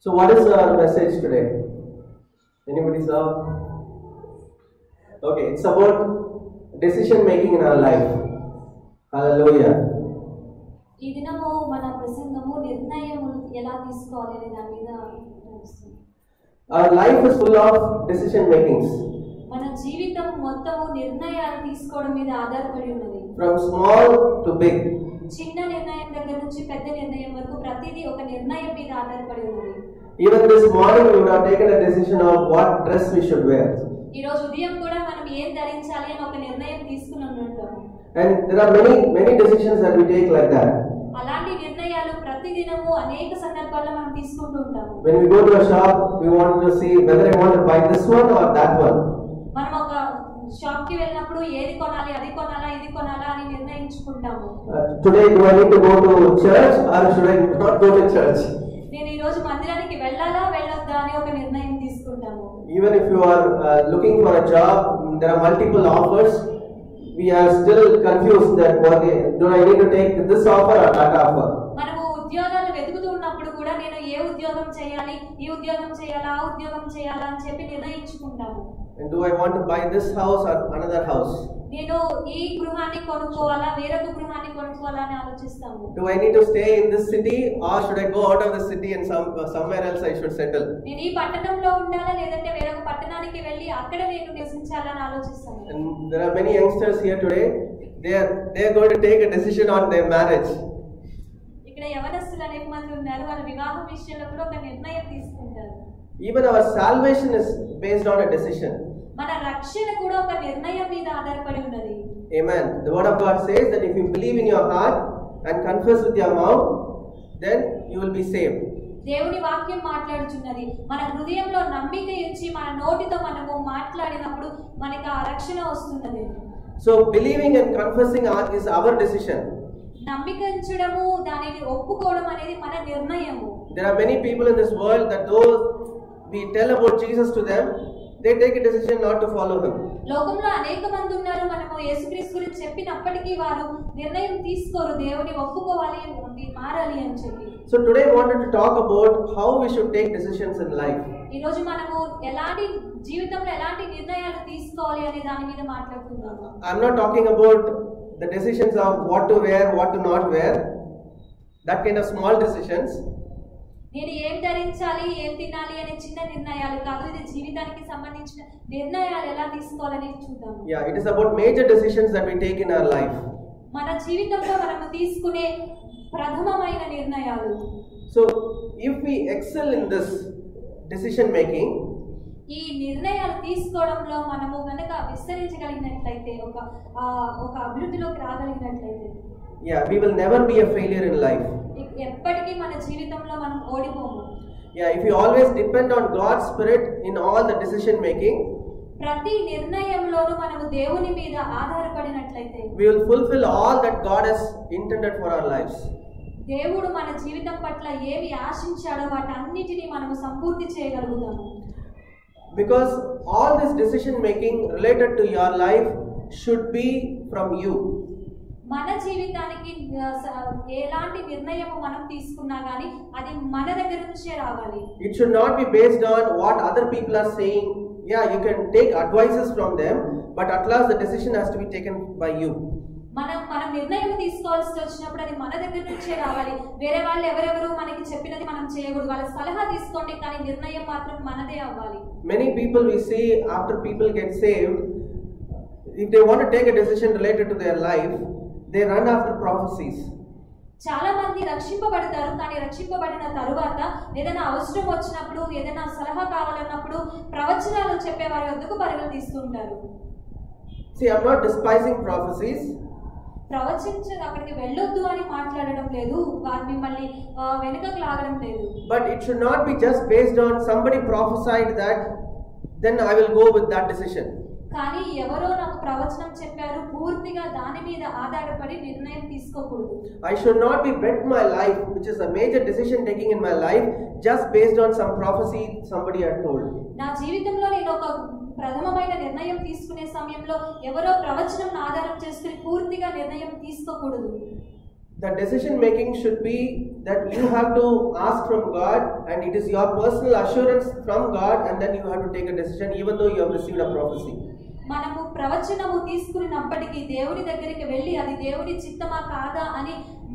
So what is our message today? Anybody saw? Okay, it's about decision making in our life. Hallelujah. ఈ దినము మన ప్రసంగము నిర్ణయములు ఎలా తీసుకోవాలి అనే దాని మీద నడుస్తుంది. Our life is full of decision makings. మన జీవితం మొత్తము నిర్ణయాలు తీసుకోవడం మీద ఆధారపడి ఉన్నది. From small to big. చిన్న నిర్ణయం దగ్గర నుంచి పెద్ద నిర్ణయం వరకు ప్రతిదీ ఒక నిర్ణయం మీద ఆధారపడి ఉన్నది. Even this morning we would have taken a decision of what dress we should wear. ఈ రోజు ఉదయం కూడా మనం ఏం ధరించాలి అని ఒక నిర్ణయం తీసుకుని ఉంటాము. And there are many decisions that we take like that. అలాంటి నిర్ణయాలు ప్రతిదినము అనేక సందర్భాల్లో మనం తీసుకుంటూ ఉంటాము. When we go to a shop, we want to see whether I want to buy this one or that one. మనం ఒక షాప్ కి వెళ్ళినప్పుడు ఏది కొనాలి, అది కొనాలా, ఇది కొనాలా అని నిర్ణయించుకుంటాము. Today do I need to go to church or should I not go to church? నేను ఈ రోజు మందిరానికి వెళ్ళాలా వెళ్ళొద్దా అని ఒక నిర్ణయం తీసుకుంటాము. Even if you are looking for a job, there are multiple offers. We are still confused that okay, do I need to take this offer or that offer? మనము ఉద్యోగాలు వెతుకుతూ ఉన్నప్పుడు కూడా నేను ఏ ఉద్యోగం చేయాలి, ఈ ఉద్యోగం చేయాలా, ఆ ఉద్యోగం చేయాలా అని చెప్పి నిర్ణయించుకుంటాము. And do I want to buy this house or another house? నేను ఈ గృహాన్ని కొనుక్కోవాలా, వేరొక గృహాన్ని కొనుక్కోవాలా అని ఆలోచిస్తాము. Do I need to stay in this city or should I go out of the city and somewhere else I should settle? నేను ఈ పట్టణంలో ఉండాలా లేదంటే వేరొక పట్టణానికి వెళ్ళి అక్కడ నేను నివసించాలా అని ఆలోచిస్తాను. And there are many youngsters here today. They are going to take a decision on their marriage. ఇక్కడ యవనస్తులు అనేక మంది ఉన్నారు. వాళ్ళ వివాహం విషయంలో కూడా ఒక నిర్ణయం తీసుకుంటారు. Even our salvation is based on a decision. మన రక్షణ కూడా ఒక నిర్ణయం మీద ఆధారపడి ఉన్నది. Amen. The word of God says that if you believe in your heart and confess with your mouth, then you will be saved. దేవుని వాక్యం మాట్లాడుచున్నది. మన హృదయంలో నమ్మిక ఇచ్చి మన నోటితో మనము మాట్లాడినప్పుడు మనకి ఆ రక్షణ వస్తున్నది. So believing and confessing is our decision. నమ్మిక ఉంచడము, దానిని ఒప్పుకోవడం అనేది మన నిర్ణయము. There are many people in this world that though we tell about Jesus to them, they take a decision not to follow him. లోకంలో అనేక మంది ఉన్నారు. మనము యేసుక్రీస్తు గురించి చెప్పినప్పటికీ వారు నిర్ణయం తీసుకోరు, దేవుని ఒప్పుకోవాలి, మారాలి అని చెప్పి. So today I wanted to talk about how we should take decisions in life. ఈ రోజు మనము ఎలాంటి జీవితంలో ఎలాంటి నిర్ణయాలు తీసుకోవాలి అనే దాని మీద మాట్లాడుతున్నాము. I'm not talking about the decisions of what to wear, what to not wear, that kind of small decisions. నేను ఏం ధరించాలి, ఏం తినాలి అనే చిన్న నిర్ణయాలు కాదు. ఇది జీవితానికి సంబంధించిన నిర్ణయాలు ఎలా తీసుకోవాలని చూద్దాం. Yeah, it is about major decisions that we take in our life. మన జీవితంలో మనము తీసుకునే ప్రథమమైన నిర్ణయాలు. So if we excel in this decision making, ఈ నిర్ణయాలు తీసుకోవడంలో మనము గనక విస్తరించగలిగినట్లయితే, ఒక అభివృద్ధిలోకి రాగలిగినట్లయితే, yeah, we will never be a failure in life. ఎప్పటికీ మన జీవితంలో మనం ఓడిపోము. Yeah, if you always depend on God's Spirit in all the decision making, ప్రతి నిర్ణయంలోనూ మనము దేవుని మీద ఆధారపడినట్లయితే, we will fulfill all that God has intended for our lives. దేవుడు మన జీవితం పట్ల ఏమి ఆశించాడో వాటన్నిటిని మనము సంపూర్తి చేయగలుగుతాము. Because all this decision making related to your life should be from you. మన జీవితానికి ఎలాంటి నిర్ణయము మనం తీసుకున్నా గానీ అది మన దగ్గర నుంచే రావాలి. It should not be based on what other people are saying. Yeah, you can take advices from them, but at last the decision has to be taken by you. మనం నిర్ణయం తీసుకోవాల్సి వచ్చినప్పుడు అది మన దగ్గర నుంచే రావాలి. వేరే వాళ్ళు ఎవరెవరు మనకి చెప్పినది మనం చేయకూడదు. వాళ్ళ సలహా తీసుకోండి, కానీ నిర్ణయం మాత్రం మనదే అవ్వాలి. Many people we see after people get saved, if they want to take a decision related to their life, they run after prophecies. చాలా మంది రక్షింపబడతారు, కానీ రక్షింపబడిన తరువాత ఏదైనా అవసరం వచ్చినప్పుడు, ఏదైనా సలహా కావాలన్నప్పుడు ప్రవచనాలు చెప్పే వారి వద్దకు పరుగులు తీస్తూ ఉంటారు. See, I'm not despising prophecies. అక్కడికి వెళ్ళొద్దు అని మాట్లాడడం లేదు, వారు మిమ్మల్ని వెనుకకు లాగడం లేదు. But it should not be just based on somebody prophesied that, then I will go with that decision. కానీ ఎవరో నాకు ప్రవచనం చెప్పారు, పూర్తిగా దాని మీద ఆధారపడి నిర్ణయం తీసుకోకూడదు. I should not be bet my life, which is a major decision taking in my life, just based on some prophecy somebody had told. నా జీవితంలో నేను ఒక ప్రథమమైన నిర్ణయం తీసుకునే సమయంలో ఎవరో ప్రవచనం ఆధారం చేసుకుని పూర్తిగా నిర్ణయం తీసుకోకూడదు. The decision making should be that you have to ask from God, and it is your personal assurance from God, and then you have to take a decision even though you have received a prophecy. మనము ప్రవచనము తీసుకున్నప్పటికీ దేవుని దగ్గరికి వెళ్ళి అది దేవుని చిత్తమా కాదా అని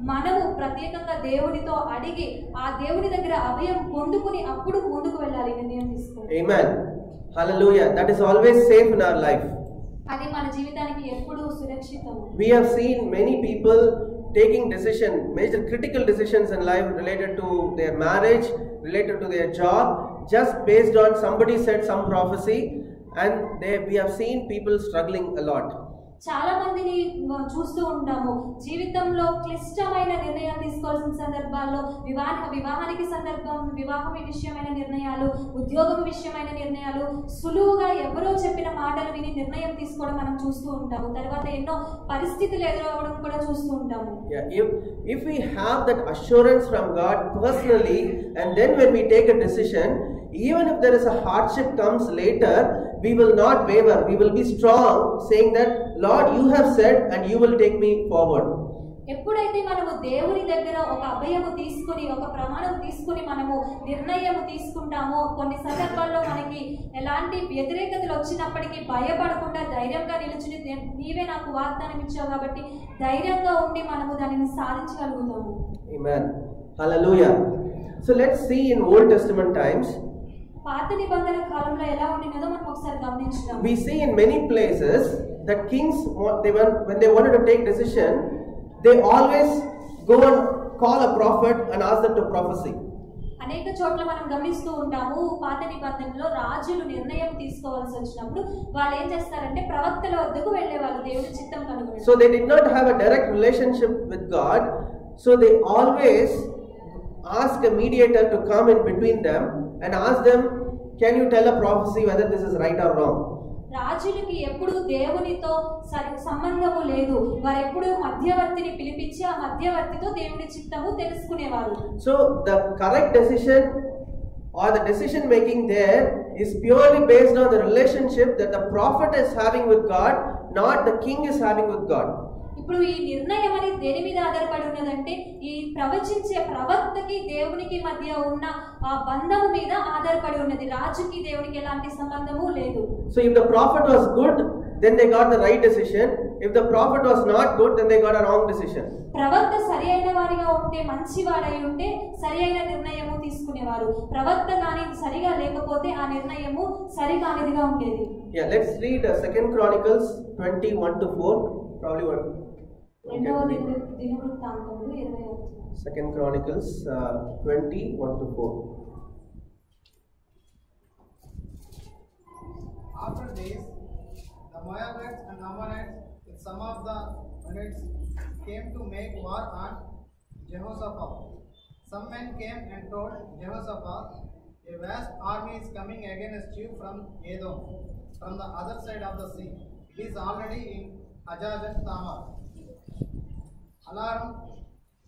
మనము ప్రత్యేకంగా దేవునితో అడిగి ఆ దేవుని దగ్గర అభయం పొందుకుని అప్పుడు ముందుకు వెళ్ళాలి నిర్ణయం తీసుకుని. Amen. Hallelujah. That is always safe in our life. అది మన జీవితానికి ఎప్పుడూ సురక్షితము. We have seen many people taking major critical decisions in life related to their marriage, related to their job, just based on somebody said some prophecy, and we have seen people struggling a lot. చాలా మందిని చూస్తూ ఉంటాము. జీవితంలో క్లిష్టమైన నిర్ణయాలు తీసుకోవాల్సిన సందర్భాల్లో వివాహానికి వివాహం విషయమైన నిర్ణయాలు, ఉద్యోగం విషయమైన నిర్ణయాలు, సులువుగా ఎవరో చెప్పిన మాటలు విని నిర్ణయం తీసుకోవడం మనం చూస్తూ ఉంటాము. తర్వాత ఎన్నో పరిస్థితులు ఎదురవడం కూడా చూస్తూ ఉంటాము. If we have that assurance from God personally, and then when we take a decision, even if there is a hardship comes later, we will not waver. We will be strong, saying that, Lord, you have said and you will take me forward. ఎప్పుడైతే మనము దేవుని దగ్గర ఒక అభయము తీసుకుని ఒక ప్రమాణం తీసుకుని మనము నిర్ణయం తీసుకుంటామో, కొన్ని సందర్భాల్లో మనకి ఎలాంటి వ్యతిరేకతలు వచ్చినప్పటికీ భయపడకుండా ధైర్యంగా నిలుచుని నీవే నాకు వాగ్దానం ఇచ్చావు కాబట్టి ధైర్యంగా ఉండి మనము దానిని సాధించగలుగుతాము. Amen. Hallelujah. So let's see in Old Testament times. పాత నిబంధన కాలంలో ఎలా ఉండినదో మనం ఒకసారి గమనించుదాం. We see in many places that kings, when they wanted to take decision, they always go and call a prophet and ask them to prophesy. అనేక చోట్ల మనం గమనిస్తూ ఉంటాము. పాత నిబంధనలో రాజులు నిర్ణయం తీసుకోవాల్సి వచ్చినప్పుడు వాళ్ళు ఏం చేస్తారంటే ప్రవక్తల వద్దకు వెళ్ళేవాళ్ళు దేవుని చిత్తం కనుగొని. So they did not have a direct relationship with God, so they always ask a mediator to come in between them and ask them, can you tell a prophecy whether this is right or wrong? రాజులకి ఎప్పుడు దేవునితో సంబంధము లేదు. వారు ఎప్పుడు మధ్యవర్తిని పిలిపించి ఆ మధ్యవర్తితో దేవుని చిత్తము తెలుసుకునేవారు. So the correct decision or the decision making there is purely based on the relationship that the prophet is having with God, not the king is having with God. ఇప్పుడు ఈ నిర్ణయం అనేది దేని మీద ఆధారపడి ఉన్నదంటే ఈ ప్రవచించే ప్రవక్తకి దేవునికి మధ్య ఉన్న ఆ బంధము మీద ఆధారపడి ఉన్నది. రాజుకి దేవునికి ఎలాంటి సంబంధము లేదు. So if the prophet was good, then they got the right decision. If the prophet was not good, then they got a wrong decision. ప్రవక్త సరి అయిన వారిగా ఉంటే, మంచివాడై ఉంటే సరి అయిన నిర్ణయము తీసుకునేవారు. ప్రవక్త గాని సరిగా లేకపోతే ఆ నిర్ణయము సరికానిదిగా ఉండేది. Yeah, let's read 2 Chronicles 20:1-4. Probably what? 2 దినవృత్తాంతములు 20. 2 Chronicles 20:1-4. After this, the Moabites and Ammonites with some of the Ammonites came to make war on Jehoshaphat. Some men came and told Jehoshaphat, a vast army is coming against you from Edom, from the other side of the sea. It is already in Hazazon Tamar. Alarmed,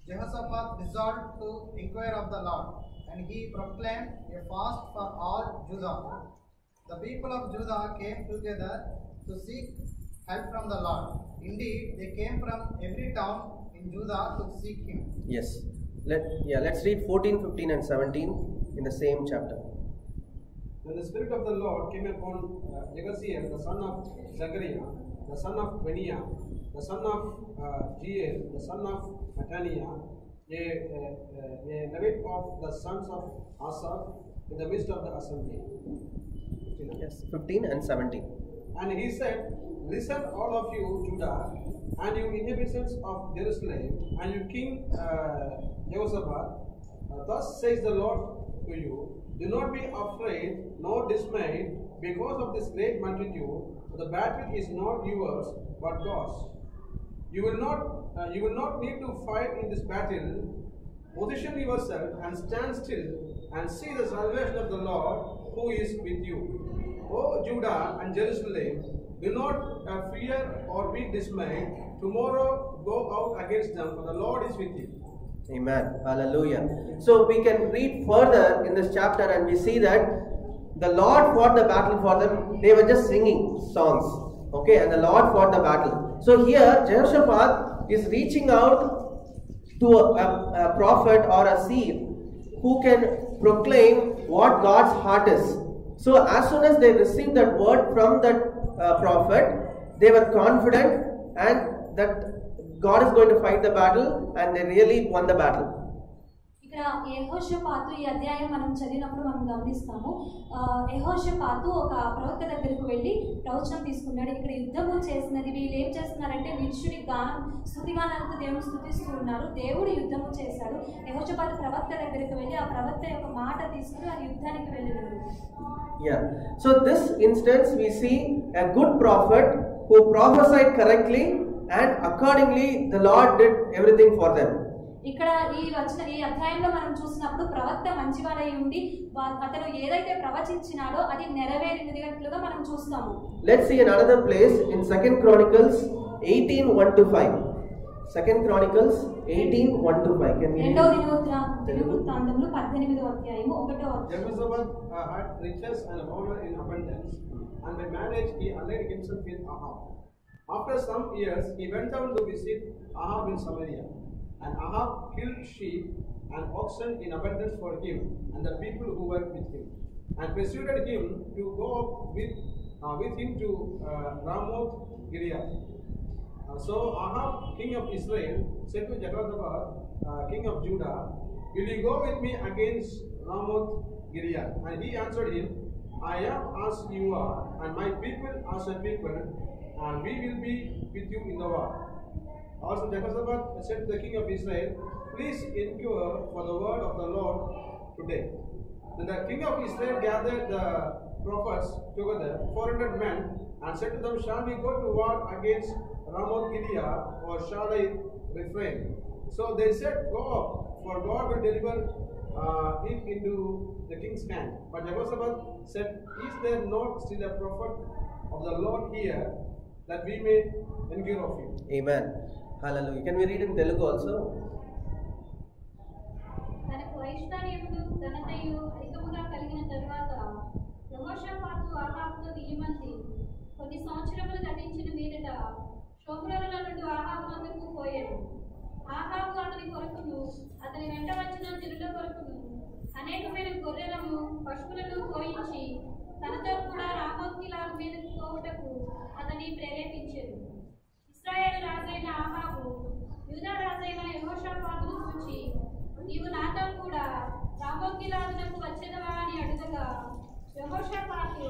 Jehoshaphat resolved to inquire of the Lord, and he proclaimed a fast for all Judah. The people of Judah came together to seek help from the Lord. Indeed, they came from every town in Judah to seek him. Yes. Let's read 14, 15 and 17 in the same chapter. When the Spirit of the Lord came upon Jehoshaphat, the son of Zechariah, the son of Benaiah, the son of Jeiel, the son of Mattaniah, a Levite of the sons of Asaph, in the midst of the assembly. Yes, 15 and 17. And he said, listen, all of you, Judah, and you inhabitants of Jerusalem, and you King Jehoshaphat, thus says the Lord to you, do not be afraid nor dismayed because of this great multitude. The battle is not yours, but God's. You will not need to fight in this battle. Position yourself and stand still and see the salvation of the Lord who is with you. O Judah and Jerusalem, do not fear or be dismayed. Tomorrow go out against them, for the Lord is with you. Amen. Hallelujah. So we can read further in this chapter and we see that the Lord fought the battle for them. They were just singing songs. Okay, and the Lord fought the battle. So here Jehoshaphat is reaching out to a prophet or a seer who can proclaim what God's heart is. So as soon as they received that word from that prophet, they were confident and that God is going to fight the battle, and they really won the battle. ఇక్కడ యెహోషాపాతు ఈ అధ్యాయం మనం చదివినప్పుడు మనం గమనిస్తాము. యెహోషాపాతు ఒక ప్రవక్త దగ్గరకు వెళ్ళి ప్రవచనం తీసుకున్నాడు. ఇక్కడ యుద్ధము చేసినది వీళ్ళు ఏం చేస్తున్నారంటే విష్ణుని గానం స్తుతిగానంతో దేవుని స్తుతిస్తూ ఉన్నారు. దేవుడు యుద్ధము చేశాడు. యెహోషాపాతు ప్రవక్త దగ్గరకు వెళ్ళి ఆ ప్రవక్త యొక్క మాట తీసుకుని ఆ యుద్ధానికి వెళ్ళినాడు. Yeah. So this instance we see a good prophet who prophesied correctly, and accordingly the Lord did everything for them. ఇక్కడ ఈ అధ్యాయంలో మనం చూసినప్పుడు ప్రవక్త మంచివాడై ఉండి అతను ఏదైతే ప్రవచించినాడో అది నెరవేరినదిగా మనం చూస్తాము. Let's see another place in 2 Chronicles 18:1-5. 2 Chronicles 18:1-5. Can we read? దినవృత్తాంతములు 18వ అధ్యాయము 1వ వచనం. Jehoshaphat had riches and honor in abundance, and by marriage he allied himself with Ahab. After some years, he went down to visit Ahab in Samaria, and Ahab killed sheep and oxen in abundance for him and the people who were with him, and persuaded him to go up with him to Ramoth Gilead. So Ahab, king of Israel, said to Jehoshaphat, king of Judah, "Will you go with me against Ramoth Gilead?" And he answered him, "I am as you are, and my people as a people, and we will be with you in the war." Also Jehoshaphat said to the king of Israel, "Please inquire for the word of the Lord today." Then the king of Israel gathered the prophets together, 400 men, and said to them, "Shall we go to war against Ramoth Gilead, or shall I refrain?" So they said, "Go up, for God will deliver it into the king's hand." But Jehoshaphat said, "Is there not still a prophet of the Lord here, that we may inquire of him?" Amen. Hallelujah. Can we read in Telugu also? తనకు ఐశ్వర్యములు ఘనతయు అధికముగా కలిగిన తరువాత యెహోషాపాతు ఆహాబుతో వియ్యమంది కొన్ని సంవత్సరములు గతించిన మీదట శోభ్రముల నుండి ఆహాబు వద్దకు పోయాడు. ఆహాబు అతని కొరకును అతని వెంట వచ్చిన జనుల కొరకును అనేకమైన గొర్రెలను పశువులను కోయించి తనతో కూడా రామోత్ గిలాదు మీదకు పోవుటకు అతని ప్రేరేపించాడు. ఇశ్రాయేలు రాజైన ఆహాబు యూదా రాజైన యెహోషాపాతును చూచి, "నీవు నాతో కూడా రామోత్ గిలాదునకు వచ్చెదవా?" అని అడుగగా యెహోషాపాతు,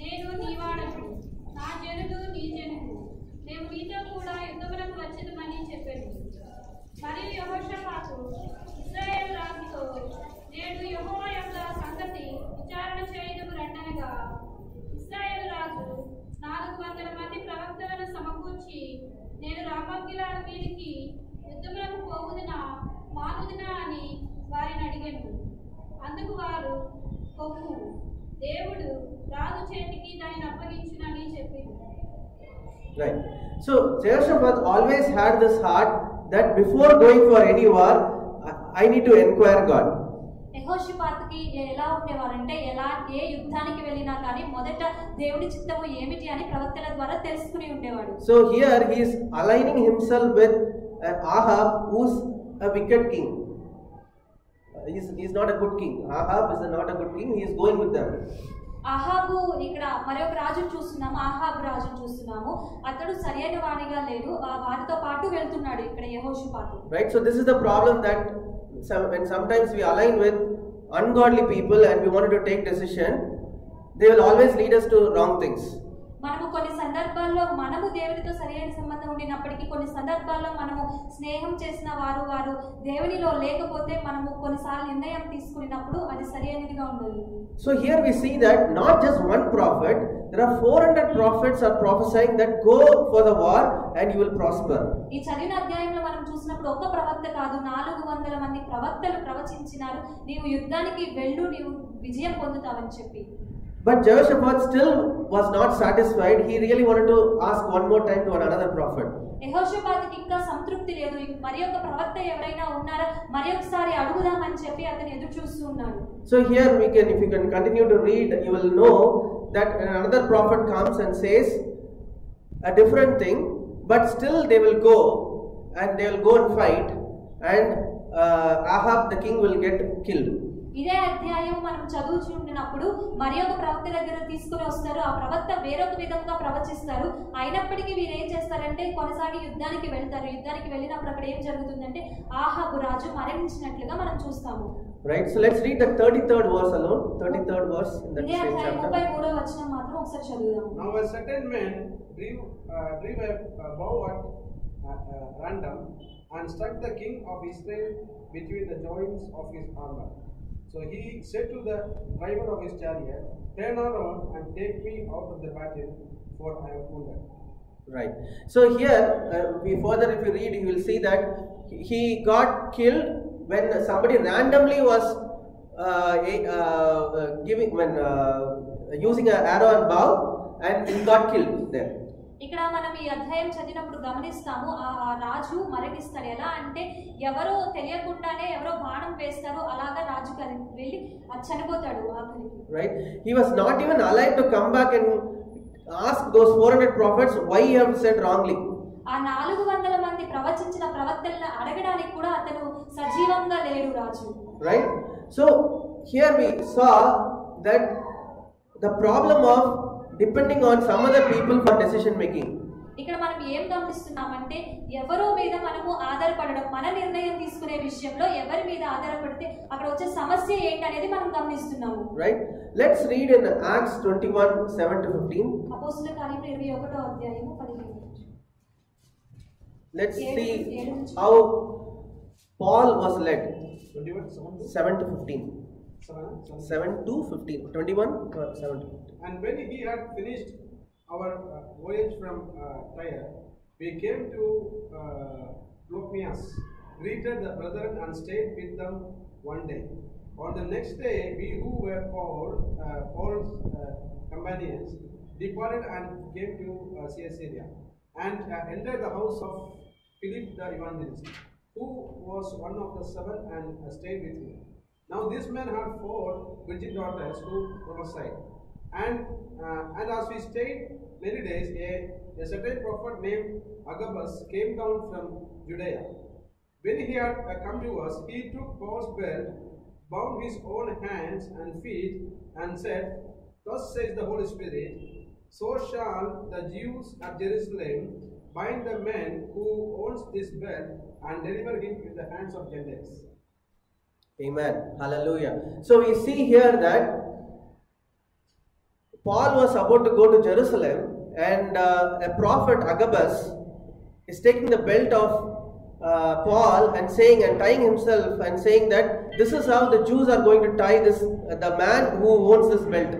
"నేను నీవాడను, నా జనులు నీ జనులు, మేము నీతో కూడా యుద్ధములకు వచ్చేదమని చెప్పాడు. మరియు యెహోషాపాతు ఇశ్రాయేలు రాజుతో, "నేడు యెహోవా యొక్క సంగతి విచారణ చేయదుము రండనగా." ఇశ్రాయేలు రాజు 400 మంది ప్రవక్తలను సమకూర్చి, "నేను రామోత్ గిలాదు మీదికి యుద్ధములకు పోవుదునా మానుదునా అని వారిని అడిగాను." అందుకు వారు, "పొమ్ము, దేవుడు రాజు చేతికి దానిని అప్పగించునని చెప్పింది. Right. So Jehoshaphat always had this heart that before going for any war, I need to inquire God. యెహోషాపాతుకి ఎలా ఉండేవారంటే ఏ యుద్ధానికి వెళ్ళినా కానీ మొదట దేవుడి చిత్తము ఏమిటి అని ప్రవక్తల ద్వారా తెలుసుకుని ఉండేవాడు. So here he is aligning himself with Ahab, who's a wicked king. He's not a good king. Ahab is not a good king. He is going with them. ఆహాబు ఇక్కడ మరొక రాజును చూస్తున్నాము. ఆహాబు రాజును చూస్తున్నాము. అతడు సరైన వాడిగా లేడు. వారితో పాటు వెళ్తున్నాడు ఇక్కడ యెహోషాపాతు. Right. So this is the problem that when sometimes we align with ungodly people and we wanted to take decision, they will always lead us to wrong things. మనము కొన్ని సందర్భాల్లో మనము దేవునితో సరైన సంబంధం ఉండినప్పటికీ కొన్ని సందర్భాల్లో మనము స్నేహం చేసిన వారు దేవునిలో లేకపోతే మనము కొన్నిసార్లు నిర్ణయం తీసుకున్నప్పుడు అది సరైనదిగా ఉండదు. So here we see that not just one prophet, there are 400 prophets are prophesying that go for the war and you will prosper. ఈ చదివిన అధ్యాయంలో మనం చూసినప్పుడు ఒక ప్రవక్త కాదు 400 మంది ప్రవక్తలు ప్రవచించినారు, నీవు యుద్ధానికి వెళ్ళు, నీవు విజయం పొందుతావని చెప్పి. But Jehoshaphat still was not satisfied. He really wanted to ask one more time to another prophet. యెహోషాపాతుకి ఇంకా సంతృప్తి లేదు. మరి ఒక ప్రవక్త ఎవరైనా ఉన్నారా, మరి ఒకసారి అడుగుదామని చెప్పి అతను ఎదురు చూస్తూ ఉన్నాడు. So here if you can continue to read, you will know that another prophet comes and says a different thing, but still they will go and fight. and Ahab the king will get killed. ఇదే అధ్యాయం మనం చదువుచుంటున్నప్పుడు మరి ఒక ప్రవక్త దగ్గర తీసుకుని వస్తారు. ఆ ప్రవక్త వేరొక విధంగా ప్రవచిస్తారు. అయినప్పటికీ వీరు ఏం చేస్తారంటే కొనసాగి యుద్ధానికి వెళ్తారు. యుద్ధానికి వెళ్ళినప్పుడు అక్కడ ఏం జరుగుతుందంటే ఆహాబు రాజు మరణించినట్లుగా మనం చూస్తాము. Right, so let's read the 33rd verse alone. 33rd verse in that ఇదే same అధ్యాయం chapter. 33వ వచనం మాత్రం ఒకసారి చదువుదాం. Now a certain man drew a bow at random and struck the king of Israel between the joints of his armor. So he said to the driver of his chariot, "Turn around and take me out of the battle, for I am wounded." Right. So here, further if you read, you will see that he got killed when somebody randomly was using an arrow and bow, and he got killed there. ఇక్కడ మనం ఈ అధ్యాయం చదివినప్పుడు గమనిస్తాము ఆ రాజు మరణిస్తాడు. ఎలా అంటే ఎవరో తెలియకుండానే ఎవరో బాణం వేస్తారు, అలాగా రాజు వెళ్ళి చనిపోతాడు ఆఖరికి. Right, he was not even alive to come back and ask those 400 prophets why you have said wrongly. ఆ 400 మంది ప్రవచించిన ప్రవక్తలను అడగడానికి కూడా అతను సజీవంగా లేడు రాజు. Right, so here we saw that the problem of depending on some other people for decision making. ఇక్కడ మనం ఏం గమనిస్తున్నామంటే ఎవరో మీద మనము ఆధారపడడం, మన నిర్ణయం తీసుకునే విషయంలో ఎవరి మీద ఆధారపడితే అక్కడ వచ్చే సమస్య ఏంటి అనేది మనం గమనిస్తున్నాము. Right, let's read in Acts 21:7-15. అపోస్తలుల కార్యములు 21వ అధ్యాయము 15. Let's see how Paul was led. 7-15. 7-15. 21:7-15. And when he had finished our voyage from Tyre, we came to Ptolemais, greeted the brethren and stayed with them one day. On the next day, we who were Paul's companions departed and came to Caesarea, and entered the house of Philip the evangelist, who was one of the 7, and stayed with him. Now this man had 4 virgin daughters who prophesied. And as we stayed many days, a certain prophet named Agabus came down from Judea. When he had come to us, he took Paul's belt, bound his own hands and feet, and said, "Thus says the Holy Spirit, so shall the Jews at Jerusalem bind the man who owns this belt and deliver him in the hands of Gentiles." Amen. Hallelujah. So we see here that Paul was about to go to Jerusalem, and a prophet Agabus is taking the belt of Paul and tying himself and saying that this is how the Jews are going to tie the man who owns this belt.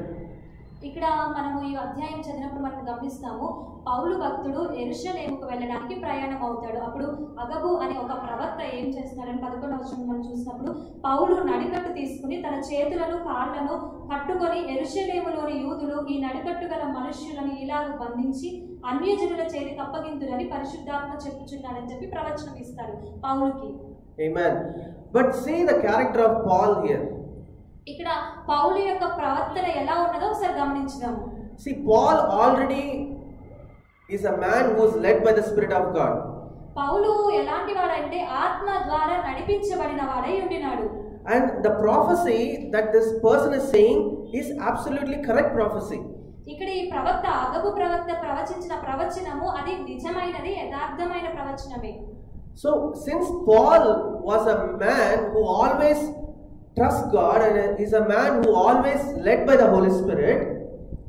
ఇక్కడ మనము ఈ అధ్యాయం చదివినప్పుడు మనం గమనిస్తాము పౌలు భక్తుడు యెరూషలేముకు వెళ్ళడానికి ప్రయాణం అవుతాడు. అప్పుడు అగబు అనే ఒక ప్రవక్త ఏం చేస్తున్నాడని 11వ వచనం మనం చూసినప్పుడు పౌలు నడికట్టు తీసుకుని తన చేతులను కాళ్లను కట్టుకొని యెరూషలేములోని యూదులు ఈ నడికట్టు గల మనుష్యులను ఇలాగ బంధించి అన్యజనుల చేతికి అప్పగింతురని పరిశుద్ధాత్మ చెప్పుచున్నాడని చెప్పి ప్రవచనం ఇస్తాడు పౌలుకి. Amen. But see the character of Paul here. ఇక్కడ పౌలు యొక్క ప్రవర్తన ఎలా ఉన్నదో ఒకసారి గమనించుదాము. See, Paul already is a man who is led by the Spirit of God. పౌలు ఎలాంటి వాడంటే ఆత్మ ద్వారా నడిపించబడిన వాడై ఉండినాడు. And the prophecy that this person is saying is absolutely correct prophecy. ఇక్కడ ఈ ప్రవక్త అగబు ప్రవక్త ప్రవచించిన ప్రవచనము అది నిజమైనది, యథార్థమైన ప్రవచనమే. So since Paul was a man who always trusts God and is a man who always led by the Holy Spirit,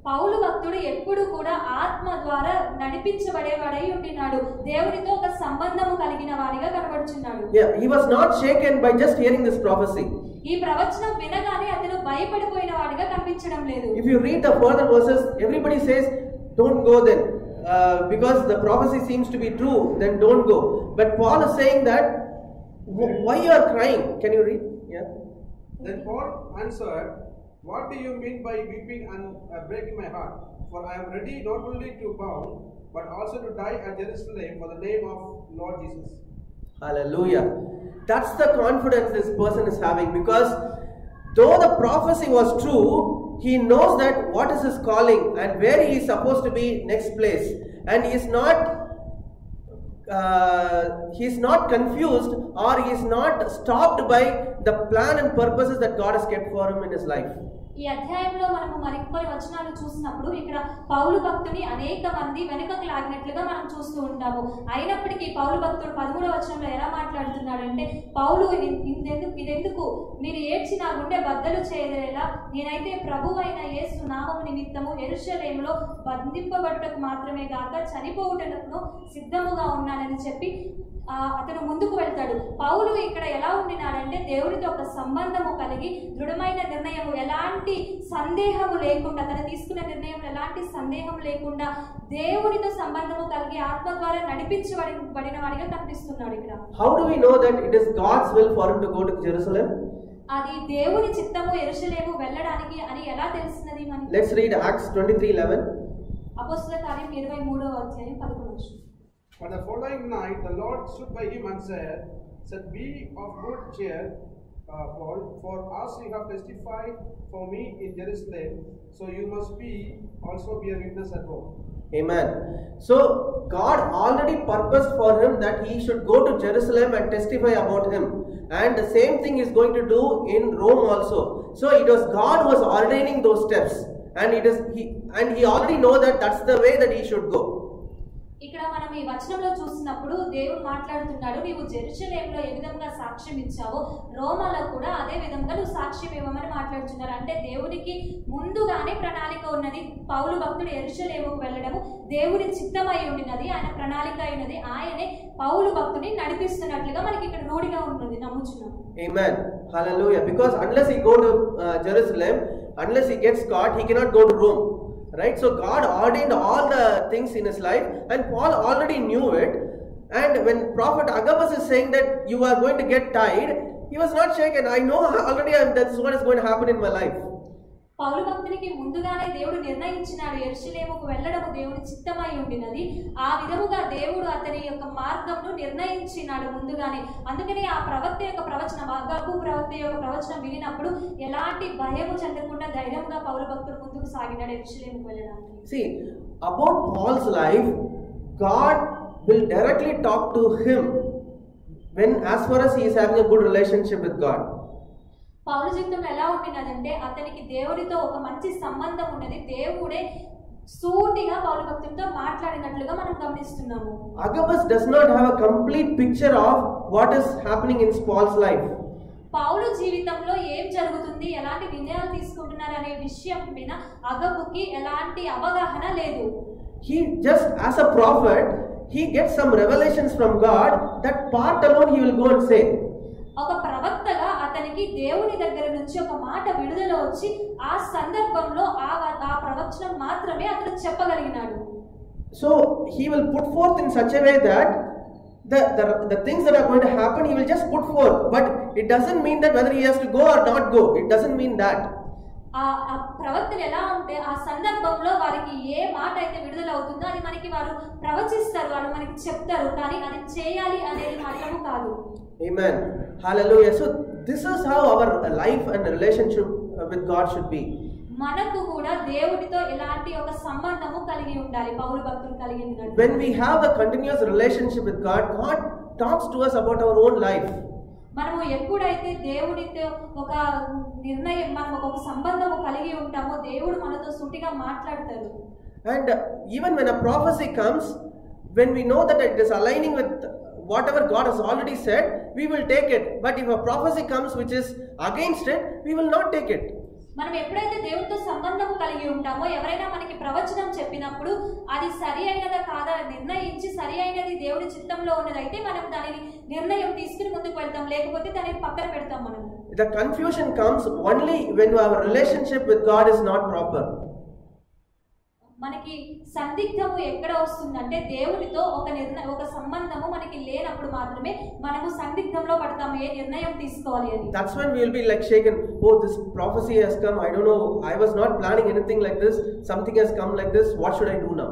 పౌలు భక్తుడు ఎప్పుడు కూడా ఆత్మ ద్వారా నడిపించబడేవాడై ఉండినాడు. దేవునితో ఒక సంబంధము కలిగిన వాడిగా కనబడుచున్నాడు. Yeah, he was not shaken by just hearing this prophecy. ఈ ప్రవచనం వినగానే అతను భయపడిపోయిన వాడిగా కనిపించడం లేదు. If you read the further verses, everybody says, "Don't go then, because the prophecy seems to be true. Then don't go." But Paul is saying that, "Why you are crying?" Can you read? Yeah. Then Paul answered, "What do you mean by weeping and breaking my heart? For I am ready not only to bound, but also to die at Jerusalem for the name of Lord Jesus." Hallelujah. That's the confidence this person is having, because though the prophecy was true, he knows that what is his calling and where he is supposed to be next place, and he is not he's not confused or he's not stopped by the plan and purposes that God has kept for him in his life. ఈ అధ్యాయంలో మనము మరికొన్ని వచనాలు చూసినప్పుడు ఇక్కడ పౌలు భక్తుని అనేక మంది వెనుకకు లాగినట్లుగా మనం చూస్తూ ఉంటాము. అయినప్పటికీ పౌలు భక్తుడు 13వ వచనంలో ఎలా మాట్లాడుతున్నాడంటే, పౌలు ఇదెందుకు మీరు ఏడ్చి నా గుండె బద్దలు చేయలేలా, నేనైతే ప్రభువైన యేసు నామము నిమిత్తము యెరూషలేములో బంధింపబడుటకు మాత్రమే గాక చనిపోవుటకు సిద్ధముగా ఉన్నానని చెప్పి అతను ముందుకు వెళ్తాడు. పౌలు ఇక్కడ ఎలా ఉండినాడంటే, దేవుడితో ఒక సంబంధము కలిగి దృఢమైన నిర్ణయము, ఎలాంటి సందేహము లేకుండా, తను తీసుకున్న నిర్ణయం ఎలాంటి సందేహం లేకుండా దేవునితో సంబంధము కలిగి ఆత్మ ద్వారా నడిపించబడిన వాడిగా కనిపిస్తున్నాడు ఇక్కడ. How do we know that it is God's will for him to go to Jerusalem? అది దేవుని చిత్తము యెరూషలేము వెళ్ళడానికి అని ఎలా తెలిసినది మనకి? Let's read Acts 23:11. అపోస్తలుల కార్యం 23వ అధ్యాయం 11వ. On the following night, the Lord stood by him and said, Be of good cheer, Paul, for as you have testified for me in Jerusalem, so you must also be a witness at home. Amen. So God already purposed for him that he should go to Jerusalem and testify about him, and the same thing is going to do in Rome also. So it was God who was ordaining those steps, and he already know that that's the way that he should go. ఇక్కడ మనం ఈ వచనంలో చూసినప్పుడు దేవుడు మాట్లాడుతున్నాడు, నీవు జెరూసలేములో ఏ విధంగా సాక్ష్యం ఇచ్చావో రోమాలో కూడా అదే విధంగా నువ్వు సాక్ష్యం ఇవ్వమని మాట్లాడుతున్నారు. అంటే దేవునికి ముందుగానే ప్రణాళిక ఉన్నది. పౌలు భక్తుడు యెరూషలేముకు వెళ్ళడము దేవుడి చిత్తమై ఉండినది, ఆయన ప్రణాళిక అయినది. ఆయనే పౌలు భక్తుని నడిపిస్తున్నట్లుగా మనకి ఇక్కడ రూఢిగా ఉంటుంది, నమ్ముచున్నాం. Amen. Hallelujah. Because unless he go to Jerusalem, unless he gets caught, he cannot go to Rome. Right? So God ordained all the things in his life, and Paul already knew it. And when Prophet Agabus is saying that you are going to get tied, he was not shaken. I know already that's what is going to happen in my life. పౌలు భక్తునికి ముందుగానే దేవుడు నిర్ణయించినాడు, యెరూషలేముకు వెళ్ళడము దేవుడి చిత్తమై ఉండినది. ఆ విధముగా దేవుడు అతని యొక్క మార్గంను నిర్ణయించినాడు ముందుగానే. అందుకని ఆ ప్రవక్త యొక్క ప్రవచనం, అగబు ప్రవక్త యొక్క ప్రవచనం వినినప్పుడు ఎలాంటి భయము చెందకుండా ధైర్యంగా పౌలు భక్తుడు ముందుకు సాగినాడు యెరూషలేముకు వెళ్ళడానికి. See, about Paul's life, God will directly talk to him as far as he is having a good relationship with God. పౌలు జీవితంలో ఎలా ఉండినదంటే, అతనికి దేవుడితో ఒక మంచి సంబంధం ఉన్నది. దేవుడే సూటిగా పౌలు భక్తునితో మాట్లాడినట్లుగా మనం గమనిస్తున్నాము. Agabus does not have a complete picture of what is happening in Paul's life. పౌలు జీవితంలో ఏం జరుగుతుంది, ఎలాంటి నిర్ణయాలు తీసుకుంటున్నారు అనే విషయం మీద అగబుకి ఎలాంటి అవగాహన లేదు. He just, as a prophet, he gets some revelations from God. That part alone he will go and say. ఒక ప్రవక్తగా అతనికి దేవుని దగ్గర నుంచి ఒక మాట విడుదల వచ్చి ఆ సందర్భంలో ఆ ప్రవచనం మాత్రమే అతను చెప్పగలిగినాడు. So he will put forth in such a way that the things that are going to happen he will just put forth, but it doesn't mean that whether he has to go or not go. It doesn't mean that. ఆ ప్రవక్తలు ఎలా ఉంటే ఆ సందర్భంలో వారికి ఏ మాట అయితే విడుదల అవుతుందో అది మనకి వారు ప్రవచిస్తారు, వాళ్ళు మనకి చెప్తారు, కానీ అది చేయాలి అనేది మాత్రము కాదు. Amen. Hallelujah. So this is how our life and relationship with God should be. మనకు కూడా దేవుడితో ఎలాంటి ఒక సంబంధము కలిగి ఉండాలి, పౌలు భక్తులు కలిగి ఉన్నారు. When we have a continuous relationship with God, God talks to us about our own life. మనము ఎప్పుడైతే దేవుడితో ఒక నిర్ణయం, మనం ఒక సంబంధము కలిగి ఉంటామో దేవుడు మనతో సూటిగా మాట్లాడతారు. And even when a prophecy comes, when we know that it is aligning with whatever God has already said, we will take it. But if a prophecy comes which is against it, we will not take it. మనం ఎప్పుడైతే దేవుడితో సంబంధం కలిగి ఉంటామో, ఎవరైనా మనకి ప్రవచనం చెప్పినప్పుడు అది సరి అయినదా కాదా నిర్ణయించి, సరి అయినది దేవుడి చిత్తంలో ఉన్నదైతే మనం దానిని నిర్ణయం తీసుకుని ముందుకు వెళ్తాం, లేకపోతే దానిని పక్కన పెడతాం. మనం The confusion comes only when our relationship with God is not proper. మనకి సందిగ్ధము ఎక్కడ వస్తుందంటే దేవునితో ఒక సంబంధము మనకి లేనప్పుడు మాత్రమే మనము సందిగ్ధంలో పడతాము, ఏ నిర్ణయం తీసుకోవాలి అని. That's when we will be like shaken. Oh, this prophecy has come. I don't know. I was not planning anything like this. Something has come like this. What should I do now?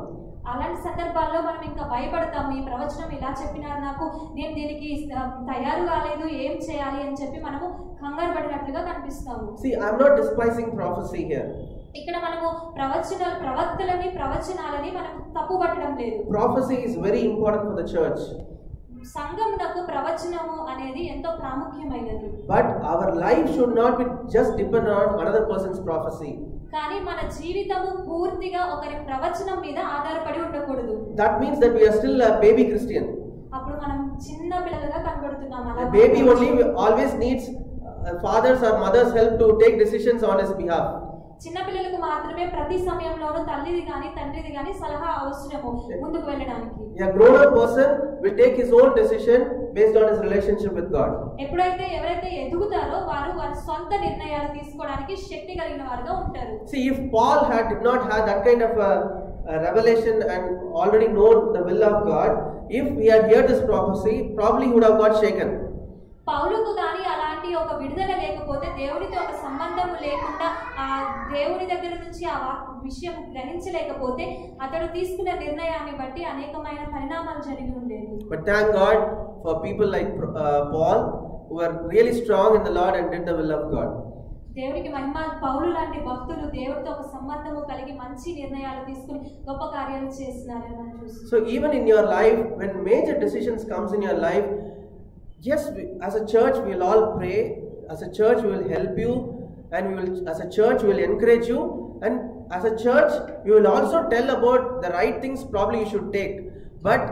అలాంటి సందర్భాల్లో మనం ఇంకా భయపడతాము. ఈ ప్రవచనం ఇలా చెప్పినారు నాకు, నేను దీనికి తయారు కాలేదు, ఏం చేయాలి అని చెప్పి మనము కంగారు పడినట్లుగా కనిపిస్తాము. See, I'm not despising prophecy here. ఇక్కడ మనము ప్రవచనాలని మనం తప్పుపట్టడం లేదు. Prophecy is very important for the church. సంఘమునకు ప్రవచనము అనేది ఎంతో ప్రాముఖ్యమైనది. But our life should not be just depend on another person's prophecy. కానీ మన జీవితము పూర్తిగా ఒకరి ప్రవచనం మీద ఆధారపడి ఉండకూడదు. That means that we are still a baby Christian. అప్పుడు మనం చిన్న పిల్లలుగా కనబడుతున్నాం. A baby only always needs fathers or mothers' help to take decisions on his behalf. చిన్న పిల్లలకు మాత్రమే ప్రతి సమయంలోనూ తల్లిది గాని తండ్రిది గాని సలహా అవసరము ముందుకు వెళ్ళడానికి. A grown-up person will take his own decision based on his relationship with God. ఎప్పుడైతే ఎవరైతే ఎదుగుతారో వారి సొంత నిర్ణయాలు తీసుకోవడానికి శక్తి కలిగిన వారుగా ఉంటారు. See, if Paul did not have that kind of a revelation and already known the will of God, if he had heard this prophecy, probably he would have got shaken. పౌలుకు గాని అలాంటి ఒక విడుదల లేకపోతే, దేవుడితో ఒక సంబంధము లేకుండా ఆ దేవుని దగ్గర నుంచి ఆ విషయం గ్రహించలేకపోతే అతడు తీసుకున్న నిర్ణయాన్ని బట్టి అనేకమైన పరిణామాలు జరిగి ఉండేవి. But thank God for people like Paul who are really strong in the Lord and did the will of God. దేవునికి మహిమ. పౌలు లాంటి భక్తులు దేవుడితో ఒక సంబంధము కలిగి మంచి నిర్ణయాలు తీసుకుని గొప్ప కార్యాలు చేస్తున్నారని మనం చూస్తున్నాం. So even in your life, when major decisions comes in your life, yes, as a church we will all pray, as a church we will help you, and as a church we will encourage you, and as a church we will also tell about the right things probably you should take. But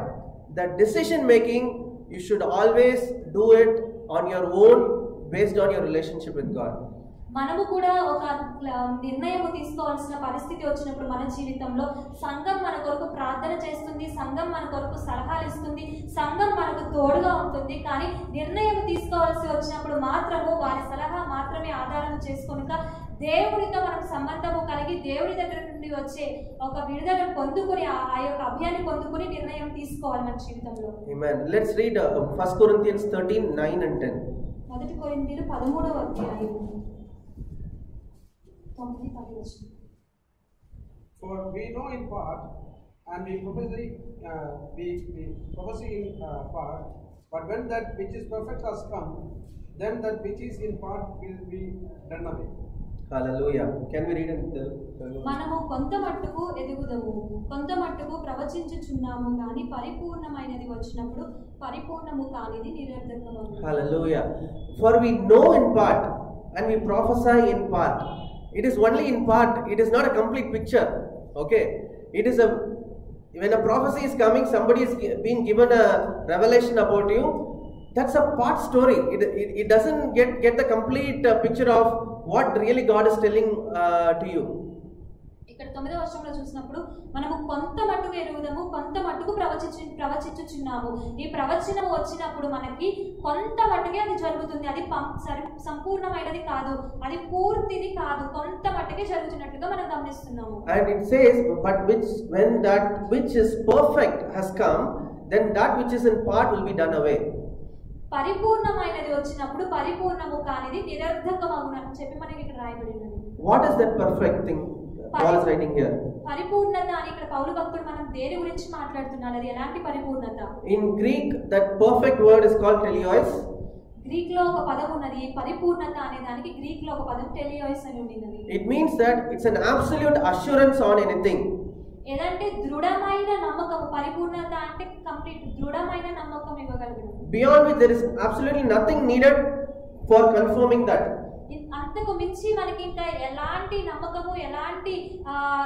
the decision making, you should always do it on your own based on your relationship with God. మనము కూడా ఒక నిర్ణయం తీసుకోవాల్సిన పరిస్థితి వచ్చినప్పుడు మన జీవితంలో సంఘం మన కొరకు ప్రార్థన చేస్తుంది, సంఘం మన కొరకు సలహాలు ఇస్తుంది, సంఘం మనకు తోడుగా ఉంటుంది. కానీ నిర్ణయం తీసుకోవాల్సి వచ్చినప్పుడు మాత్రము వారి సలహా మాత్రమే ఆధారం చేసుకొనుక దేవుడితో మనం సంబంధము కలిగి దేవుడి దగ్గర నుండి వచ్చే ఒక విడుదల పొందుకొని ఆ యొక్క అభయాన్ని పొందుకొని నిర్ణయం తీసుకోవాలి మన జీవితంలో. Amen. Let's read 1 Corinthians 13:9 and 10. 1 కొరింథీయులు 13వ అధ్యాయం 9-10. For we know in part, and we prophesy in part. But when that which is perfect has come, then that which is in part will be done away. Hallelujah. Can we read it? మనము కొంత మట్టుకు ఎదుగుదము, కొంత మట్టుకు ప్రవచించుచున్నాము, కానీ పరిపూర్ణమైనది వచ్చినప్పుడు పరిపూర్ణము కానిది నిరర్థకము. Hallelujah. For we know in part and we prophesy in part. It is only in part. It is not a complete picture. Okay. It is when a prophecy is coming, somebody is being given a revelation about you. That's a part story. It doesn't get the complete picture of what really God is telling to you. ఇక్కడ 9వ వచనంలో చూసినప్పుడు మనము కొంత మట్టుకు ఎరుగుదము, కొంత మట్టుకు ప్రవచించుచున్నాము. ఈ ప్రవచనము వచ్చినప్పుడు మనకి కొంత మట్టుకే అది జరుగుతుంది. అది సంపూర్ణమైనది కాదు, అది పూర్తిది కాదు, కొంత మట్టుకే జరుగుతున్నట్లుగా మనం గమనిస్తున్నాము. And it says, but when that which is perfect has come, then that which is in part will be done away. పరిపూర్ణమైనది వచ్చినప్పుడు పరిపూర్ణము కానిది నిరర్థకమగునని చెప్పి మనకి ఇక్కడ రాయబడినది. What is that perfect thing Paul is writing here? పరిపూర్ణత అని ఇక్కడ పౌలు భక్తుడు మనం దేని గురించి మాట్లాడుతున్నాడు? అది ఎలాంటి పరిపూర్ణత? In Greek, that perfect word is called teleos. Greek లో ఒక పదం ఉన్నది, పరిపూర్ణత అనే దానికి గ్రీక్ లో ఒక పదం టెలియోస్ అని ఉన్నది. It means that it's an absolute assurance on anything. ఏదంటే దృఢమైన నమ్మకం. పరిపూర్ణత అంటే కంప్లీట్ దృఢమైన నమ్మకం ఇవ్వగలగడం. Beyond which there is absolutely nothing needed for confirming that. అంతకు మించి మనకి ఇంకా ఎలాంటి నమ్మకము, ఎలాంటి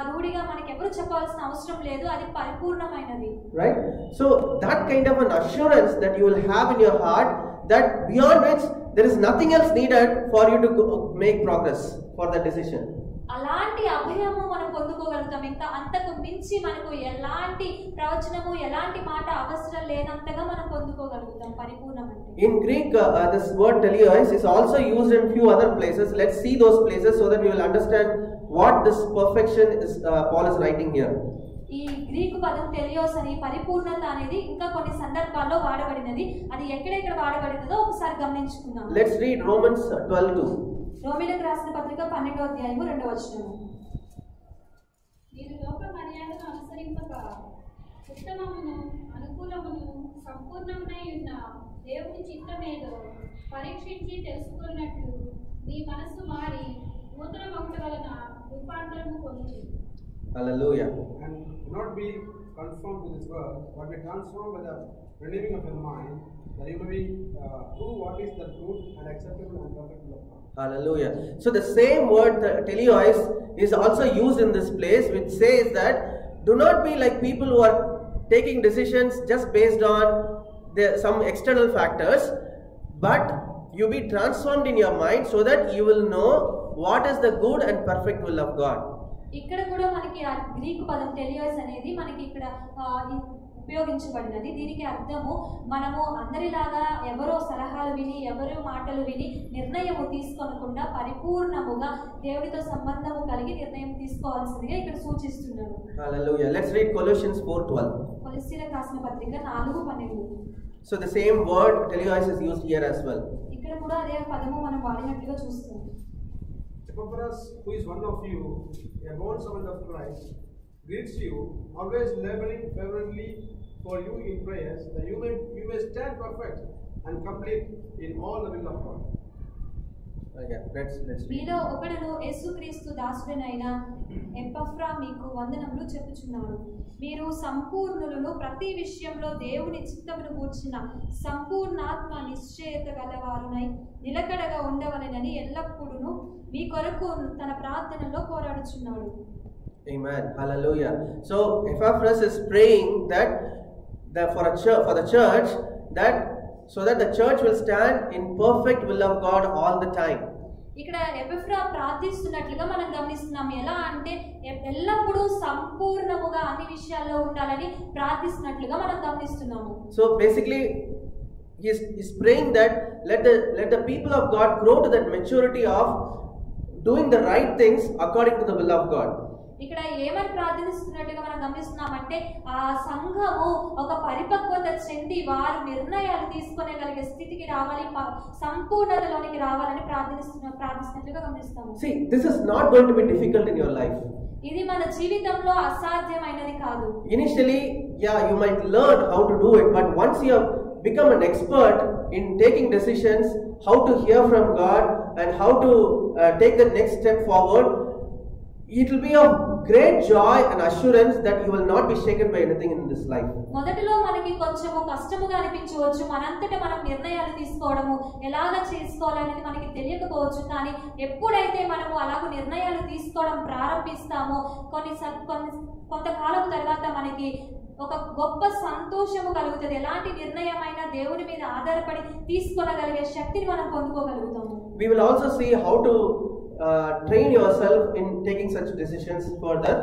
రూఢిగా మనకి ఎవరు చెప్పాల్సిన అవసరం లేదు. అది పరిపూర్ణమైనది. Right? So that kind of an assurance that you will have in your heart, that beyond which there is nothing else needed for you to make progress for the decision. అలాంటి అభయము మనం పొందుకోగలుగుతాం. ఇంకా అంతకు మించి మనకు ఎలాంటి ప్రవచనము, ఎలాంటి మాట అవసరం లేనంతగా మనం పొందుకోగలుగుతాం పరిపూర్ణమంటే. In Greek, this word teleos is also used in few other places. Let's see those places so that we will understand what this perfection is Paul is writing here. ఈ గ్రీకు పదం టెలియోస్ అని పరిపూర్ణత అనేది ఇంకా కొన్ని సందర్భాల్లో వాడబడినది. అది ఎక్కడెక్కడ వాడబడినదో ఒకసారి గమనించుకుందాం. Let's read Romans 12:2. రోమీయులకు రాసిన పత్రిక 12వ అధ్యాయము 2వ వచనం. మీరు లోక మర్యాదను అనుసరింపక ఉత్తమమును అనుకూలమును సంపూర్ణమునై ఉన్న దేవుని చిత్తమేదో పరీక్షించి తెలుసుకున్నట్లు మీ మనస్సు మారి నూతన మగుట వలన రూపాంతరం రూపాంతరము పొందుతుంది. Hallelujah. And not be conformed to this world, but be transformed by the renewing of your mind, that you may do what is the good and acceptable and perfect will of God. Hallelujah. So the same word teleos is also used in this place, which says that do not be like people who are taking decisions just based on some external factors, but you be transformed in your mind so that you will know what is the good and perfect will of God. ఇక్కడ కూడా మనకి ఆ Greek పదం TeLEOS అనేది మనకి ఇక్కడ ఉపయోగించబడినది. దీనికి అర్థము మనము అందరిలాగా ఎవరో సలహాలు విని ఎవరో మాటలు విని నిర్ణయము తీసుకోనకుండా పరిపూర్ణముగా దేవుడితో సంబంధము కలిగి నిర్ణయం తీసుకోవాల్సిందిగా ఇక్కడ సూచిస్తున్నారు. Hallelujah. Let's read Colossians 4:12. కొలస్సీలకు రాసిన పత్రిక 4:12. So the same word teleos is used here as well. ఇక్కడ కూడా అదే పదము మనం వాడినట్లుగా చూస్తాం. Epaphras, who is one of you, a bond servant of Christ, greets you, always laboring fervently for you in prayers, that you may stand perfect and complete in all the will of God. Okay, let's read. మీలో ఒకడును యేసుక్రీస్తు దాసుడైన ఎపఫ్రా మీకు వందనములు చెప్పుచున్నాడు. మీరు సంపూర్ణులను ప్రతి విషయంలో దేవుని చిత్తమును కూర్చిన సంపూర్ణాత్మ నిశ్చయత గలవారునై నిలకడగా ఉండవలెనని ఎల్లప్పుడూ మీ కొరకు తన ప్రార్థనలో పోరాడుచున్నాడు. Amen. Hallelujah. So Epaphras is praying that for the church, that so that the church will stand in perfect will of God all the time. ఇక్కడ ఎపఫ్రా ప్రార్థిస్తున్నట్లుగా మనం గమనిస్తున్నాం. ఎలా అంటే ఎల్లప్పుడూ సంపూర్ణముగా అన్ని విషయాల్లో ఉండాలని ప్రార్థిస్తున్నట్లుగా మనం గమనిస్తున్నాము. So basically he's praying that let the people of God grow to that maturity of doing the right things according to the will of God. ఇక్కడ ఏమని ప్రార్థిస్తున్నట్టుగా మనం గమనిస్తున్నామంటే ఆ సంఘము ఒక పరిపక్వత చెంది వారు నిర్ణయాలు తీసుకునేగలిగే స్థితికి రావాలి, సంపూర్ణతలోనికి రావాలని ప్రార్థిస్తున్నట్లుగా గమనిస్తాము. See, this is not going to be difficult in your life. ఇది మన జీవితంలో అసాధ్యమైనది కాదు. Initially, yeah, you might learn how to do it, but once you have become an expert in taking decisions, how to hear from God and how to take the next step forward, it will be of great joy and assurance that you will not be shaken by anything in this life. మొదటిలో మనకి కొంచెము కష్టముగా అనిపించవచ్చు, మనంతట మనం నిర్ణయాలు తీసుకోవడము ఎలాగ చేసుకోవాలనేది మనకి తెలియకపోవచ్చు. కానీ ఎప్పుడైతే మనము అలాగ నిర్ణయాలు తీసుకోవడం ప్రారంభిస్తామో కొంతకాలం తర్వాత మనకి ఒక గొప్ప సంతోషము కలుగుతుంది. ఎలాంటి నిర్ణయమైనా దేవుని మీద ఆధారపడి తీసుకోగలిగే శక్తిని మనం పొందుకోగలుగుతాము. We will also see how to train yourself in taking such decisions further.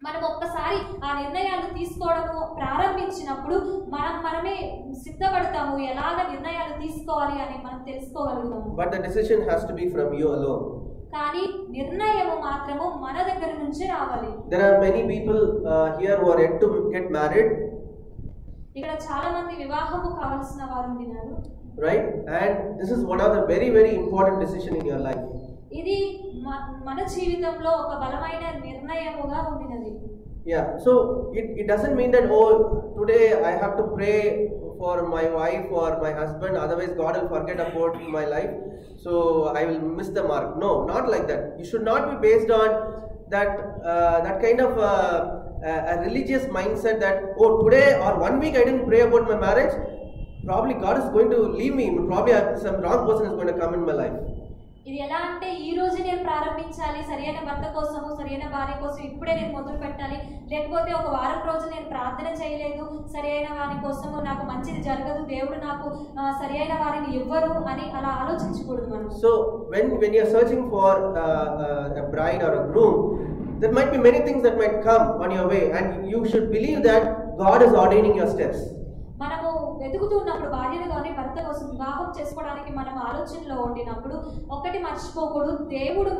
మనం ఒక్కసారి ఆ నిర్ణయాలు తీసుకోవడము ప్రారంభించినప్పుడు మనమే సిద్ధపడతాము ఎలాగ నిర్ణయాలు తీసుకోవాలి అని మనం తెలుసుకోగలుగుతాము. But the decision has to be from you alone. కానీ నిర్ణయము మాత్రము మన దగ్గర నుంచే రావాలి. There are many people here who are yet to get married. ఇక్కడ చాలా మంది వివాహము కావాల్సిన వారు ఉన్నారు. Right? And this is one of the very, very important decision in your life. ఇది మన జీవితంలో ఒక బలమైన నిర్ణయముగా ఉండినది. Yeah, so it doesn't mean that, oh, today I have to pray for my wife or my husband, otherwise God will forget about my life, so I will miss the mark. No, not like that. You should not be based on that kind of a religious mindset that, oh, today or 1 week I didn't pray about my marriage, probably God is going to leave me, probably some wrong person is going to come in my life. ఇది ఎలా అంటే ఈ రోజు నేను ప్రారంభించాలి, సరైన భర్త కోసము సరైన భార్య కోసం ఇప్పుడే నేను మొదలు పెట్టాలి, లేకపోతే ఒక వారం రోజులు నేను ప్రార్థన చేయలేదు, సరైన వారి కోసము నాకు మంచిది జరగదు, దేవుడు నాకు సరైన వారిని ఇవ్వరు అని అలా ఆలోచించకూడదు మనం. So when you are searching for a bride or a groom, there might be many things that might come on your way, and you should believe that God is ordaining your steps. మనము వెతుకుతూ ఉన్నప్పుడు భార్యను కానీ భర్త కోసం వివాహం చేసుకోవడానికి మనం ఆలోచనలో ఉండినప్పుడు ఒకటి మర్చిపోకూడదు, దేవుడు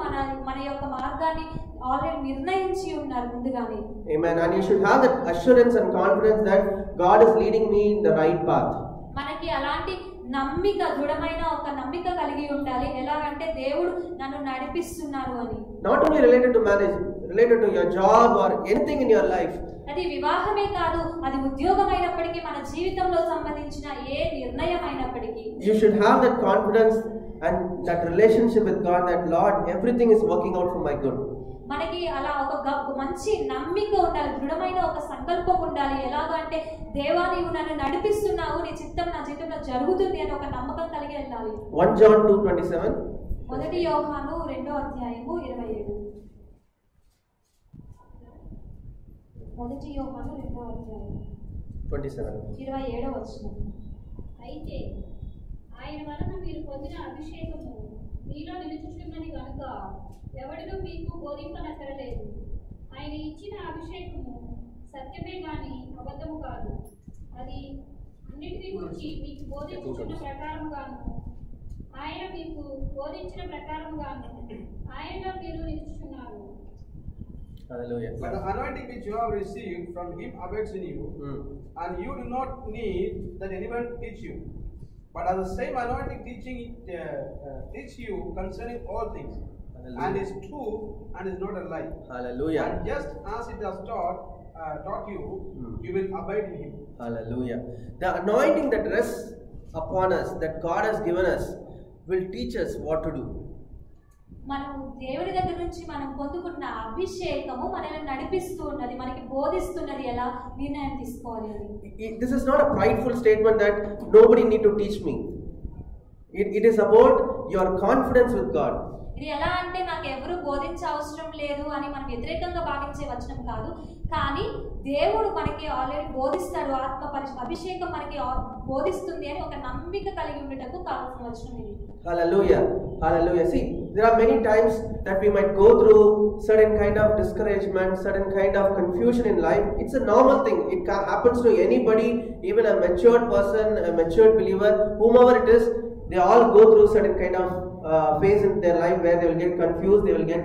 మన యొక్క మార్గాన్ని ఆల్రెడీ నిర్ణయించి ఉన్నారు ముందుగానే. Amen. And you should have that assurance and confidence that God is leading me in the right path. మనకి అలాంటి నమ్మిక, దృఢమైన ఒక నమ్మిక కలిగి ఉండాలి. ఎలాగంటే దేవుడు నన్ను నడిపిస్తున్నారు అని. Not only related to marriage, related to your job or anything in your life. అది వివాహమే కాదు, అది ఉద్యోగమైనప్పటికీ మన జీవితంలో సంబంధించిన ఏ నిర్ణయం అయినప్పటికీ You should have that confidence and that relationship with God, that Lord, everything is working out for my good. మనకి అలా ఒక మంచి నమ్మిక ఉండాలి, దృఢమైన ఒక సంకల్పం ఉండాలి. ఎలాగంటే దేవా నీవు నన్ను నడిపిస్తున్నావు, నీ చిత్తం నా జీవితంలో జరుగుతుంది అని ఒక నమ్మకం కలిగి వెళ్ళాలి. 1 John 2:27. 1 యోహాను 2వ అధ్యాయము 27. 1 యోహాను 2వ అధ్యాయం 27వ వచనం. అయితే ఆయన వలన మీరు పొందిన అభిషేకము మీలో నిలుచుచున్నది కనుక ఎవడినూ మీకు బోధింపనక్కరలేదు. ఆయన ఇచ్చిన అభిషేకము సత్యమే గాని అబద్ధము కాదు. అది అన్నిటిని గురించి మీకు బోధించుచున్న ప్రకారముగాను ఆయన మీకు బోధించిన ప్రకారముగాను ఆయనలో మీరు నిలుచుచున్నారు. Hallelujah. But the anointing which you have received from him abides in you, and you do not need that anyone teach you. But as the same anointing teach you concerning all things, and is true and is not a lie. Hallelujah. And just as it has taught you, you will abide in him. Hallelujah. The anointing that rests upon us, that God has given us, will teach us what to do. మనం దేవుడి దగ్గర నుంచి మనం పొందుకున్న అభిషేకము మనల్ని నడిపిస్తూ ఉన్నది, మనకి బోధిస్తున్నది ఎలా నిర్ణయం తీసుకోవాలి అని. This is not a prideful statement that nobody need to teach me. It is about your confidence with God. ఇది ఎలా అంటే నాకు ఎవరు బోధించే అవసరం లేదు అని మనం వ్యతిరేకంగా భావించే వచనం కాదు, కానీ దేవుడు మనకి ఆల్రెడీ బోధిస్తాడు, అభిషేకం మనకి బోధిస్తుంది అని ఒక నమ్మిక కలిగి ఉండటకు కావాల్సిన వచనం ఇది. Hallelujah. Hallelujah. See, there are many times that we might go through certain kind of discouragement, certain kind of confusion in life. It's a normal thing. It happens to anybody, even a matured person, a matured believer, whomever it is. They all go through certain kind of phase in their life where they will get confused, they will get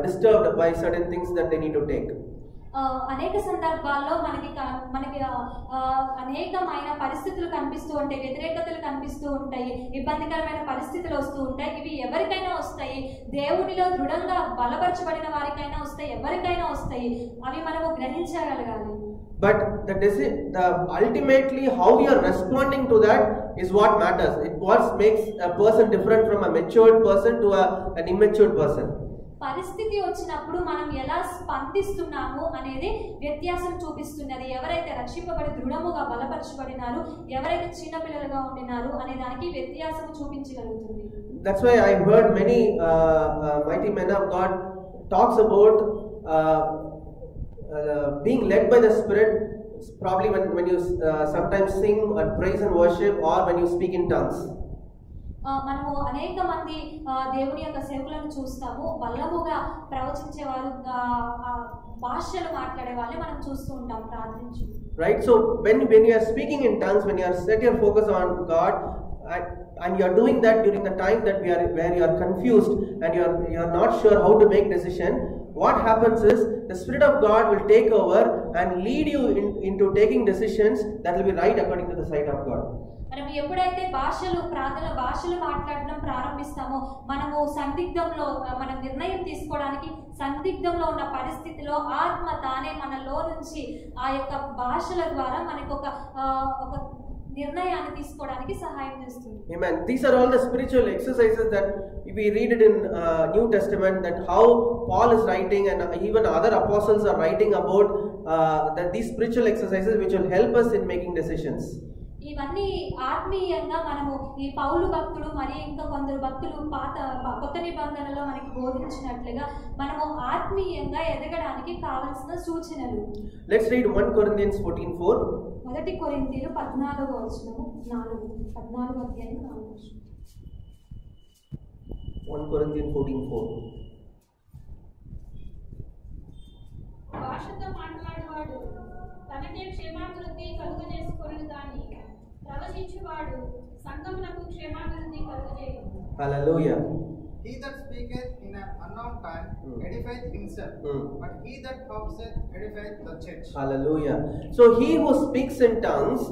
disturbed by certain things that they need to take. అనేక సందర్భాల్లో మనకి అనేకమైన పరిస్థితులు కనిపిస్తూ ఉంటాయి, వ్యతిరేకతలు కనిపిస్తూ ఉంటాయి, ఇబ్బందికరమైన పరిస్థితులు వస్తూ ఉంటాయి. ఇవి ఎవరికైనా వస్తాయి, దేవునిలో దృఢంగా బలపరచబడిన వారికైనా వస్తాయి, ఎవరికైనా వస్తాయి. అవి మనము గ్రహించగలగాలి. But the ultimately how we are responding to that is what matters. It what makes a person different from a matured person to an immature person. పరిస్థితి వచ్చినప్పుడు మనం ఎలా స్పందిస్తున్నాము అనేది వ్యత్యాసం చూపిస్తున్నది. ఎవరైతే రక్షింపబడి దృఢముగా బలపరచబడినారు, ఎవరైతే చిన్నపిల్లలుగా ఉండినారు అనే దానికి వ్యత్యాసం చూపించగలుగుతుంది. That's why I heard many mighty men of God talks about being led by the Spirit, probably when you sometimes sing and praise and worship, or when you speak in tongues. మనము అనేక మంది దేవుని యొక్క సేవకులను చూస్తాము, బల్లముగా ప్రవచించేవారు, భాషలు మాట్లాడే వాళ్ళని మనం చూస్తూ ఉంటాం ప్రార్థించు. Right? So when you are speaking in tongues, when you are set your focus on God, and you are doing that during the time that where you are confused and you are not sure how to make decision, what happens is the Spirit of God will take over and lead you into taking decisions that will be right according to the sight of God. మనం ఎప్పుడైతే ప్రార్థన భాషలు మాట్లాడడం ప్రారంభిస్తామో మనము సందిగ్ధంలో, మన నిర్ణయం తీసుకోవడానికి సందిగ్ధంలో ఉన్న పరిస్థితిలో ఆత్మ తానే మనలో నుంచి ఆ యొక్క భాషల ద్వారా మనకు ఒక నిర్ణయాన్ని తీసుకోవడానికి సహాయం చేస్తుంది. Amen. These are all the spiritual exercises that we read it in New Testament, that how Paul is writing and even other apostles are writing about that these spiritual exercises which will help us in making decisions. ఇవన్నీ ఆత్మీయంగా మనము ఈ పౌలు భక్తుడు మరి ఇంకా కొందరు భక్తులు కొత్త నిబంధనలో మనకి బోధించినట్లుగా మనము ఆత్మీయంగా ఎదగడానికి కావాల్సిన సూచనలు. Let's read 1 Corinthians 14:4. 1 కొరింథీయులు 14వ వచనము 14వ అధ్యాయం 4వ వచనం. 1 Corinthians 14:4. భాషతో మాట్లాడేవాడు తనకే క్షేమాభివృద్ధి కలుగజేసుకొనును గాని ప్రవచించువాడు సంఘమునకు క్షేమాభివృద్ధి కలుగజేయును. Hallelujah. He that speaketh in an unknown tongue edifieth himself, but he that talketh edifieth the church. Hallelujah. So he who speaks in tongues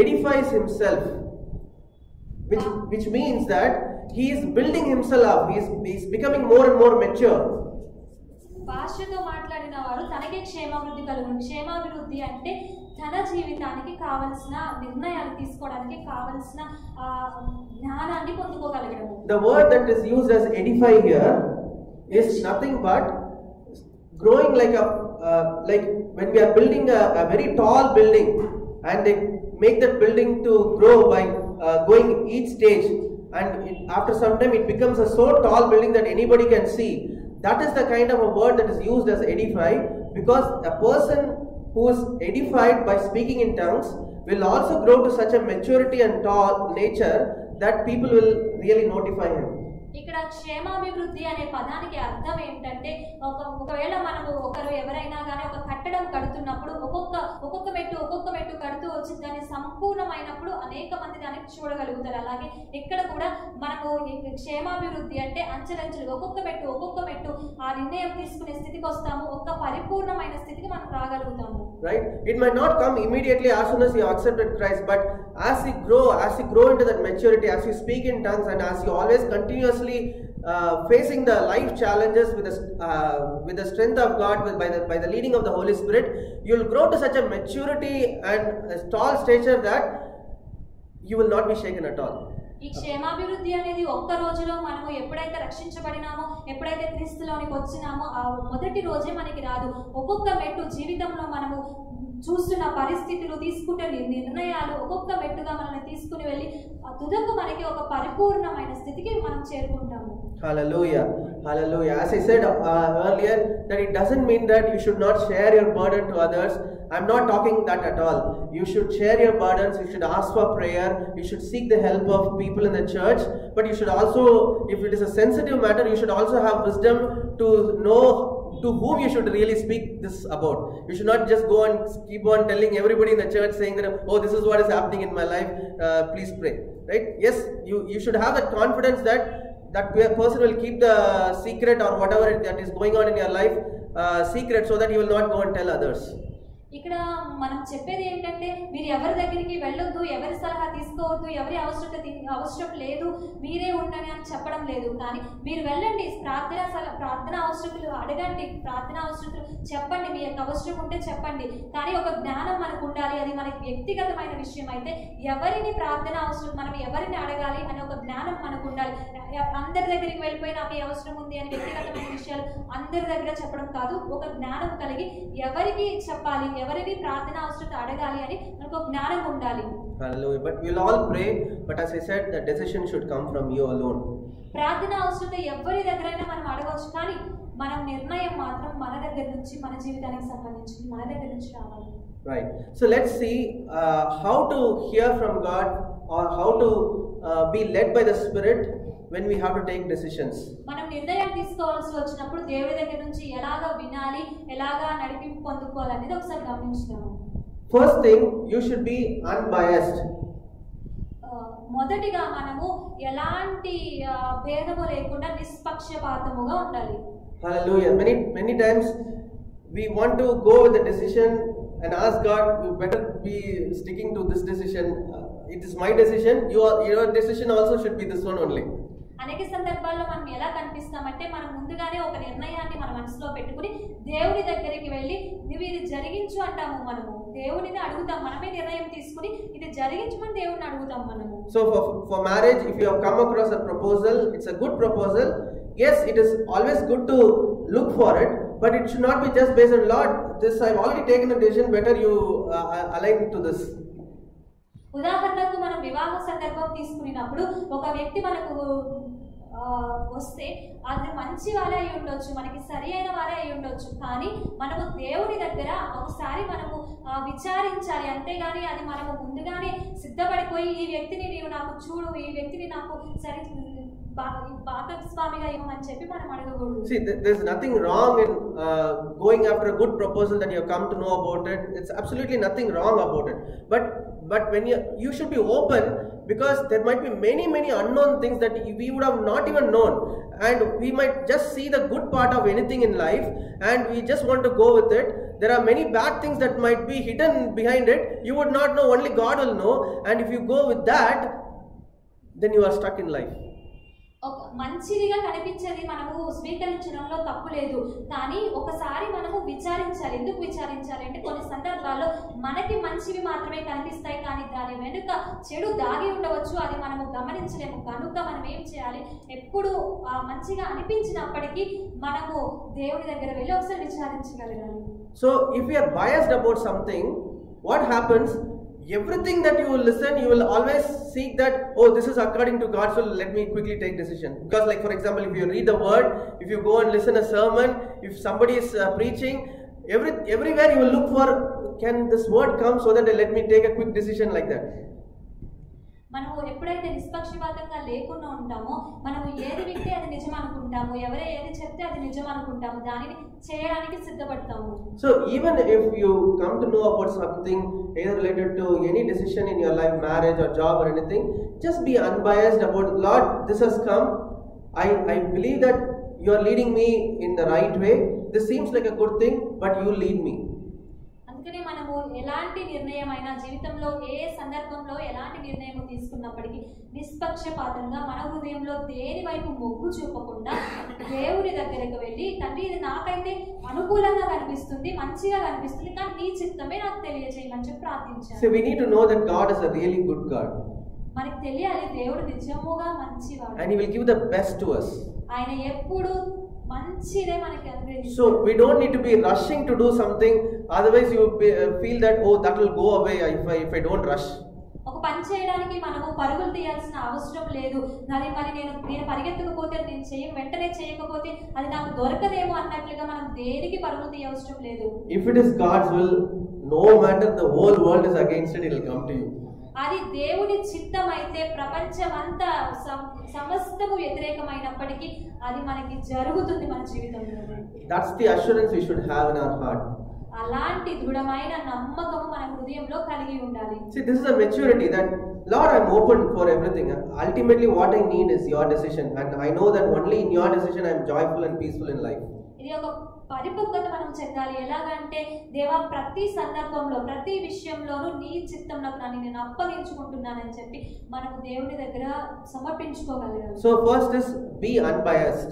edifies himself, which means that he is building himself up. He is becoming more and more mature. భాషతో మాట్లాడిన వాడు తనకే క్షేమాభివృద్ధి కలుగును. క్షేమాభివృద్ధి అంటే తన జీవితానికి కావలసిన నిర్ణయాలు తీసుకోవడానికి కావలసిన జ్ఞానాన్ని పొందుకోగలగడము. The word that is used as edify here is nothing but growing like when we are building a very tall building and they make that building to grow by going each stage, and after some time it becomes a so tall building that anybody can see. That is the kind of a word that is used as edify, because a person who is edified by speaking in tongues will also grow to such a maturity and tall nature that people will really notify him. ఇక్కడ క్షేమాభివృద్ధి అనే పదానికి అర్థం ఏంటంటే ఒకవేళ మనము ఒకరు ఎవరైనా కానీ ఒక కట్టడం కడుతున్నప్పుడు ఒక్కొక్క మెట్టు కడుతూ వచ్చి దాన్ని సంపూర్ణమైనప్పుడు అనేక మంది దానికి చూడగలుగుతారు. అలాగే ఇక్కడ కూడా మనకు క్షేమాభివృద్ధి అంటే అంచెలంచెలు ఒక్కొక్క మెట్టు ఆ నిర్ణయం తీసుకునే స్థితికి వస్తాము, ఒక పరిపూర్ణమైన స్థితికి మనం రాగలుగుతాము. Right? It might not come immediately as soon as you accepted Christ, but as you grow into that maturity, as you speak in tongues, and as you always continuously facing the life challenges with the strength of God, by the leading of the Holy Spirit, you will grow to such a maturity and a tall stature that you will not be shaken at all. ఈ క్షేమాభివృద్ధి అనేది ఒక్క రోజులో మనము ఎప్పుడైతే రక్షించబడినామో, ఎప్పుడైతే క్రీస్తులోనికి వచ్చినామో ఆ మొదటి రోజే మనకి రాదు. ఒక్కొక్క మెట్టు జీవితంలో మనము చూస్తున్న పరిస్థితులు, తీసుకుంటే నిర్ణయాలు ఒక్కొక్క మెట్టుగా మనల్ని తీసుకుని వెళ్ళి తుదకు మనకి ఒక పరిపూర్ణమైన స్థితికి మనం చేరుకుంటాము. Hallelujah, hallelujah. As I said earlier, that it doesn't mean that you should not share your burden to others. I'm not talking that at all. You should share your burdens, you should ask for prayer, you should seek the help of people in the church, but you should also, if it is a sensitive matter, you should also have wisdom to know to whom you should really speak this about. You should not just go and keep on telling everybody in the church saying that, oh, this is what is happening in my life, please pray. Right? Yes, you should have that confidence that person will keep the secret or whatever that is going on in your life secret, so that you will not go and tell others. ఇక్కడ మనం చెప్పేది ఏంటంటే మీరు ఎవరి దగ్గరికి వెళ్ళొద్దు, ఎవరి సలహా తీసుకోవద్దు, ఎవరి అవసరం లేదు, మీరే ఉండని అని చెప్పడం లేదు. కానీ మీరు వెళ్ళండి, ప్రార్థన అవసరతలు అడగండి, ప్రార్థన అవసరతలు చెప్పండి, మీ యొక్క అవసరం ఉంటే చెప్పండి. కానీ ఒక జ్ఞానం మనకు ఉండాలి, అది మనకి వ్యక్తిగతమైన విషయం అయితే ఎవరిని ప్రార్థన అవసరం, మనం ఎవరిని అడగాలి అనే ఒక జ్ఞానం మనకు ఉండాలి. అందరి దగ్గరికి వెళ్ళిపోయి నాకు ఈ అవసరం ఉంది అని వ్యక్తిగతమైన విషయాలు అందరి దగ్గర చెప్పడం కాదు. ఒక జ్ఞానం కలిగి ఎవరికి చెప్పాలి, ఎవరిని ప్రార్థన అవసరం అడగాలి అని మనకు ఒక జ్ఞానం ఉండాలి. Hallelujah. But we'll all pray, but as I said, the decision should come from you alone. ప్రార్థన అవసరం ఎవరి దగ్గరైనా మనం అడగవచ్చు, కానీ మన నిర్ణయం మాత్రం మన దగ్గర నుంచి, మన జీవితానికి సంబంధించి మన దగ్గర నుంచి రావాలి. Right. So let's see how to hear from God, or how to be led by the Spirit when we have to take decisions. మనం నిర్ణయం తీసుకోవాల్సి వచ్చినప్పుడు దేవుడి దగ్గర నుంచి ఎలాగా వినాలి, ఎలాగా నడిపింపు పొందుకోవాలి అనేది ఒకసారి గమనించుదాము. First thing, you should be unbiased. మొదటిగా మనము ఎలాంటి భేదము లేకుండా నిష్పక్షపాతముగా ఉండాలి. Hallelujah. Many times we want to go with the decision and ask God, you better be sticking to this decision. It is my decision. Your decision also should be this one only. అనేక సందర్భాల్లో మనం ఎలా కనిపిస్తామంటే మనం ముందుగానే ఒక నిర్ణయాన్ని మన మనసులో పెట్టుకుని దేవుడి దగ్గరికి వెళ్ళి నువ్వు ఇది జరిగించు అంటాము. మనము దేవుడిని అడుగుతాం, మనమే నిర్ణయం తీసుకుని ఇది జరిగించమని దేవుడిని అడుగుతాం మనము. So for marriage, if you have come across a proposal, it's a good proposal. Yes, it is always good to look for it, but it should not be just based on Lord, this I've already taken a decision, better you align to this. ఉదాహరణకు మనం వివాహ సందర్భం తీసుకున్నప్పుడు ఒక వ్యక్తి మనకు వస్తే అది మంచి వారే అయి ఉండొచ్చు, మనకి సరి అయిన వారే అయి ఉండొచ్చు, కానీ మనము దేవుని దగ్గర ఒకసారి మనము విచారించాలి. అంతేగాని అది మనము ముందుగానే సిద్ధపడిపోయి ఈ వ్యక్తిని నీవు నాకు చూడు, ఈ వ్యక్తిని నాకు సరి భాగస్వామిగా ఇవ్వమని చెప్పి మనం అడగకూడదు. See, there's nothing wrong in going after a good proposal that you have come to know about it. It's absolutely nothing wrong about it. But when you should be open, because there might be many unknown things that we would have not even known, and we might just see the good part of anything in life and we just want to go with it. There are many bad things that might be hidden behind it. You would not know, only God will know, and if you go with that, then you are stuck in life. ఒక మంచిదిగా కనిపించేది మనము స్వీకరించడంలో తప్పు లేదు. కానీ ఒకసారి మనము విచారించాలి. ఎందుకు విచారించాలి అంటే కొన్ని సందర్భాల్లో మనకి మంచివి మాత్రమే కనిపిస్తాయి, కానీ దాని వెనుక చెడు దాగి ఉండవచ్చు. అది మనము గమనించలేము. కనుక మనం ఏం చేయాలి? ఎప్పుడు మంచిగా అనిపించినప్పటికీ మనము దేవుని దగ్గర వెళ్ళి ఒకసారి విచారించగలగాలి. So if we are biased about something, what happens? Everything that you will listen, you will always seek that, oh, this is according to God, so let me quickly take decision. Because like for example, if you read the word, if you go and listen a sermon, if somebody is preaching, everywhere you will look for, can this word come so that let me take a quick decision like that. మనము ఎప్పుడైతే నిష్పక్షపాతంగా లేకుండా ఉంటామో మనము ఏది వింటే అది నిజం అనుకుంటాము, ఎవరే ఏది చెప్తే అది నిజం అనుకుంటాము, దానిని చేయడానికి సిద్ధపడతాము. So even if you come to know about something either related to any decision in your life, marriage or job or anything, just be unbiased about, Lord, this has come, I believe that you are leading me in the right way, this seems like a good thing, but you lead me. అందుకనే మనము ఎలాంటి నిర్ణయమైనా జీవితంలో ఏ సందర్భంలో ఎలాంటి నిర్ణయం తీసుకున్నప్పటికీ నిష్పక్షపాతంగా మన హృదయంలో దేని వైపు మొగ్గు చూపకుండా దేవుని దగ్గరకు వెళ్ళి, తండ్రి ఇది నాకైతే అనుకూలంగా కనిపిస్తుంది, మంచిగా కనిపిస్తుంది, కానీ నీ చిత్తమే నాకు తెలియజేయమని చెప్పి ప్రార్థించాను. So we need to know that God is a really good God. మనకి తెలియాలి దేవుడు నిజముగా మంచివాడు. And He will give the best to us. ఆయన ఎప్పుడు మంచిదే మనకి అనుగ్రహిస్తాడు. So we don't need to be rushing to do something, otherwise you feel that, oh, that will go away if I don't rush. ఒక పని చేయడానికి మనము పరుగులు తీయాల్సిన అవసరం లేదు. మరి నేను పరిగెత్తకపోతే, నేను వెంటనే చేయకపోతే అది నాకు దొరకదేమో అన్నట్లుగా మనం దేనికి పరుగులు తీయవసరం లేదు. If it is God's will, no matter the whole world is against it, it will come to you. అది దేవుని చిత్తం అయితే ప్రపంచమంతా సమస్తము వ్యతిరేకమైనప్పటికీ అది మనకి జరుగుతుంది మన జీవితంలో. That's the assurance we should have in our heart. అలాంటి దృఢమైన నమ్మకము మన హృదయంలో కలిగి ఉండాలి. See, this is a maturity that, Lord, I'm open for everything. Ultimately what I need is your decision, and I know that only in your decision I am joyful and peaceful in life. ఇది ఒక పరిపక్వత మనం చెందాలి. ఎలాగంటే, దేవా ప్రతి సందర్భంలో ప్రతి విషయంలోనూ నీ చిత్తంలో నేను అప్పగించుకుంటున్నానని చెప్పి మనకు దేవుని దగ్గర సమర్పించుకోగలగాలి. So first is be unbiased.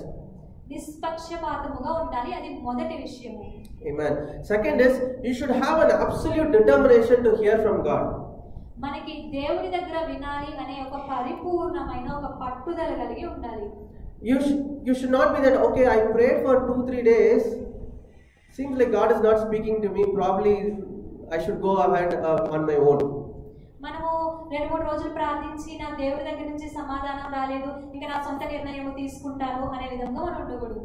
నిష్పక్షపాతముగా ఉండాలి, అది మొదటి విషయము. Amen. Second is you should have an absolute determination to hear from God. మనకి దేవుని దగ్గర వినాలి అనే ఒక పరిపూర్ణమైన ఒక పట్టుదల కలిగి ఉండాలి. You should not be that, okay, I prayed for 2-3 days, seems like God is not speaking to me, probably I should go ahead on my own. మనము 2-3 రోజులు ప్రార్థించి నా దేవుడి దగ్గర నుంచి సమాధానం రాలేదు, ఇంకా నా సొంత నిర్ణయం తీసుకుంటాను అనే విధంగా మనం ఉండకూడదు.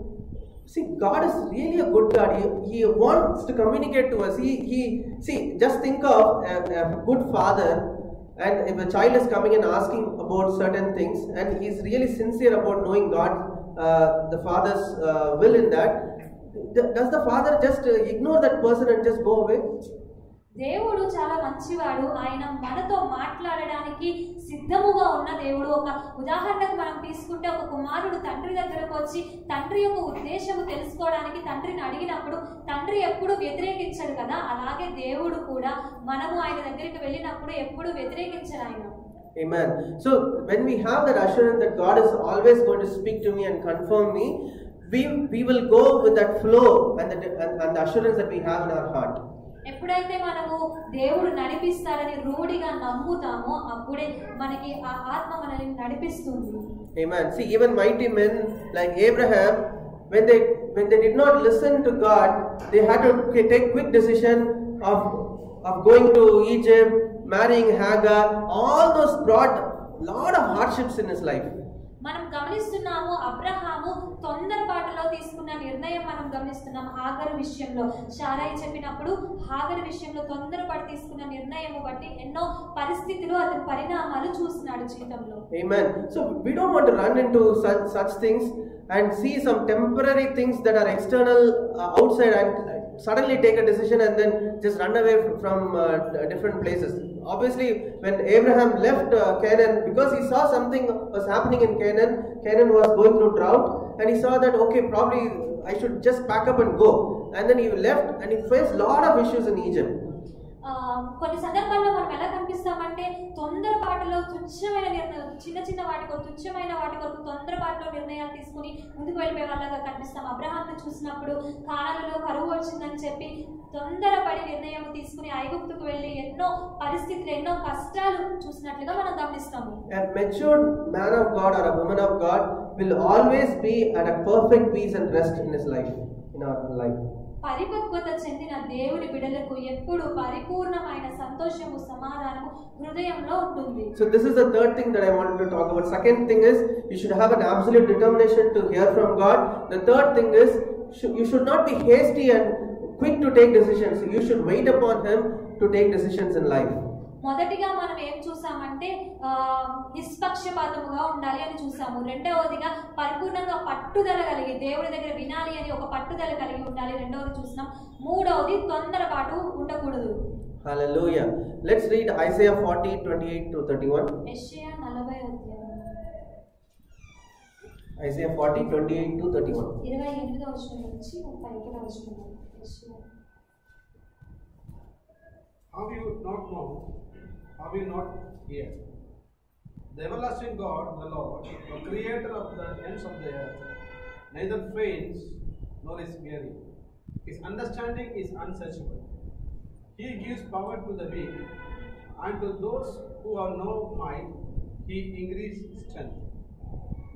See, God is really a good God. He wants to communicate to us. See, just think of a good father, and if a child is coming and asking about certain things, and he is really sincere about knowing God, the father's will in that, does the father just ignore that person and just go away? దేవుడు చాలా మంచివాడు. ఆయన మనతో మాట్లాడడానికి సిద్ధముగా ఉన్న దేవుడు. ఒక ఉదాహరణకు మనం తీసుకుంటే, ఒక కుమారుడు తండ్రి దగ్గరకు వచ్చి తండ్రి యొక్క ఉద్దేశము తెలుసుకోవడానికి తండ్రిని అడిగినప్పుడు తండ్రి ఎప్పుడు వ్యతిరేకించడు కదా, అలాగే దేవుడు కూడా మనము ఆయన దగ్గరికి వెళ్ళినప్పుడు ఎప్పుడు వ్యతిరేకించడు ఆయన. Amen. So when we have that assurance that God is always going to speak to me and confirm me, we will go with that flow and the assurance that we have in our heart. ఎప్పుడైతే మనము దేవుడు నడిపిస్తారని రూఢిగా నమ్ముతామో అప్పుడే మనకి ఆ ఆత్మ మనల్ని నడిపిస్తుంది. Amen. See, even mighty men like Abraham, when they did not listen to God, they had to take quick decision of going to Egypt, marrying Hagar. All those brought lot of hardships in his life. మనం గమనిస్తున్నాము, అబ్రహాము తొందరపాటులో తీసుకున్న నిర్ణయం మనం గమనిస్తున్నాము. హాగరు విషయంలో శారయి చెప్పినప్పుడు హాగరు విషయంలో తొందరపాటు తీసుకున్న నిర్ణయం బట్టి ఎన్నో పరిస్థితులు అతని పరిణామాలు చూస్తున్నాడు జీవితంలో. Amen. So we don't want to run into such things and see some temporary things that are external outside and suddenly take a decision and then just run away from different places. Obviously, when Abraham left Canaan, because he saw something was happening in Canaan was going through drought, and he saw that, okay, probably I should just pack up and go. And then he left and he faced a lot of issues in Egypt. కొన్ని సందర్భాల్లో మనం ఎలా కనిపిస్తామంటే తొందరపాటులో తుచ్చమైన చిన్న వాటి కొరకు తుచ్చమైన వాటి కొరకు తొందరపాటులో నిర్ణయాలు తీసుకుని ముందుకు వెళ్ళిపోయే వాళ్ళగా కనిపిస్తాం. అబ్రహాంను చూసినప్పుడు కానానులో కరువు వచ్చిందని చెప్పి తొందరపడి నిర్ణయం తీసుకుని ఐగుప్తుకు వెళ్ళి ఎన్నో పరిస్థితులు ఎన్నో కష్టాలు చూసినట్లుగా మనం గమనిస్తాము. A matured man of God or a woman of God will always be at a perfect peace and rest in his life, in our life. పరిపక్వత చెందిన దేవుని బిడ్డలకు ఎప్పుడు పరిపూర్ణమైన సంతోషము సమాధానము హృదయంలో ఉంటుంది. So this is the third thing that I wanted to talk about. Second thing is you should have an absolute determination to hear from God. The third thing is you should not be hasty and quick to take decisions. You should wait upon him to take decisions in life. మొదటిగా మనం ఏం చూసామంటే నిష్పక్షపాతముగా ఉండాలి అని చూసాము. రెండవదిగా పరిపూర్ణంగా పట్టుదల కలిగి దేవుని దగ్గర వినాలి అని ఒక పట్టుదల కలిగి ఉండాలి రెండవది చూసినాం. మూడవది తొందరపాటు ఉండకూడదు. Hallelujah. Let's read Isaiah 40:28 to 31. యెషయా 40 అధ్యాయం Isaiah 40:28 to 31. 28వ వచనం నుంచి 31వ వచనం వరకు. యెషయా Have you not known? Have you not heard? The everlasting God, the Lord, the creator of the ends of the earth, neither faints nor is weary. His understanding is unsearchable. He gives power to the weak, and to those who have no might, he increases strength.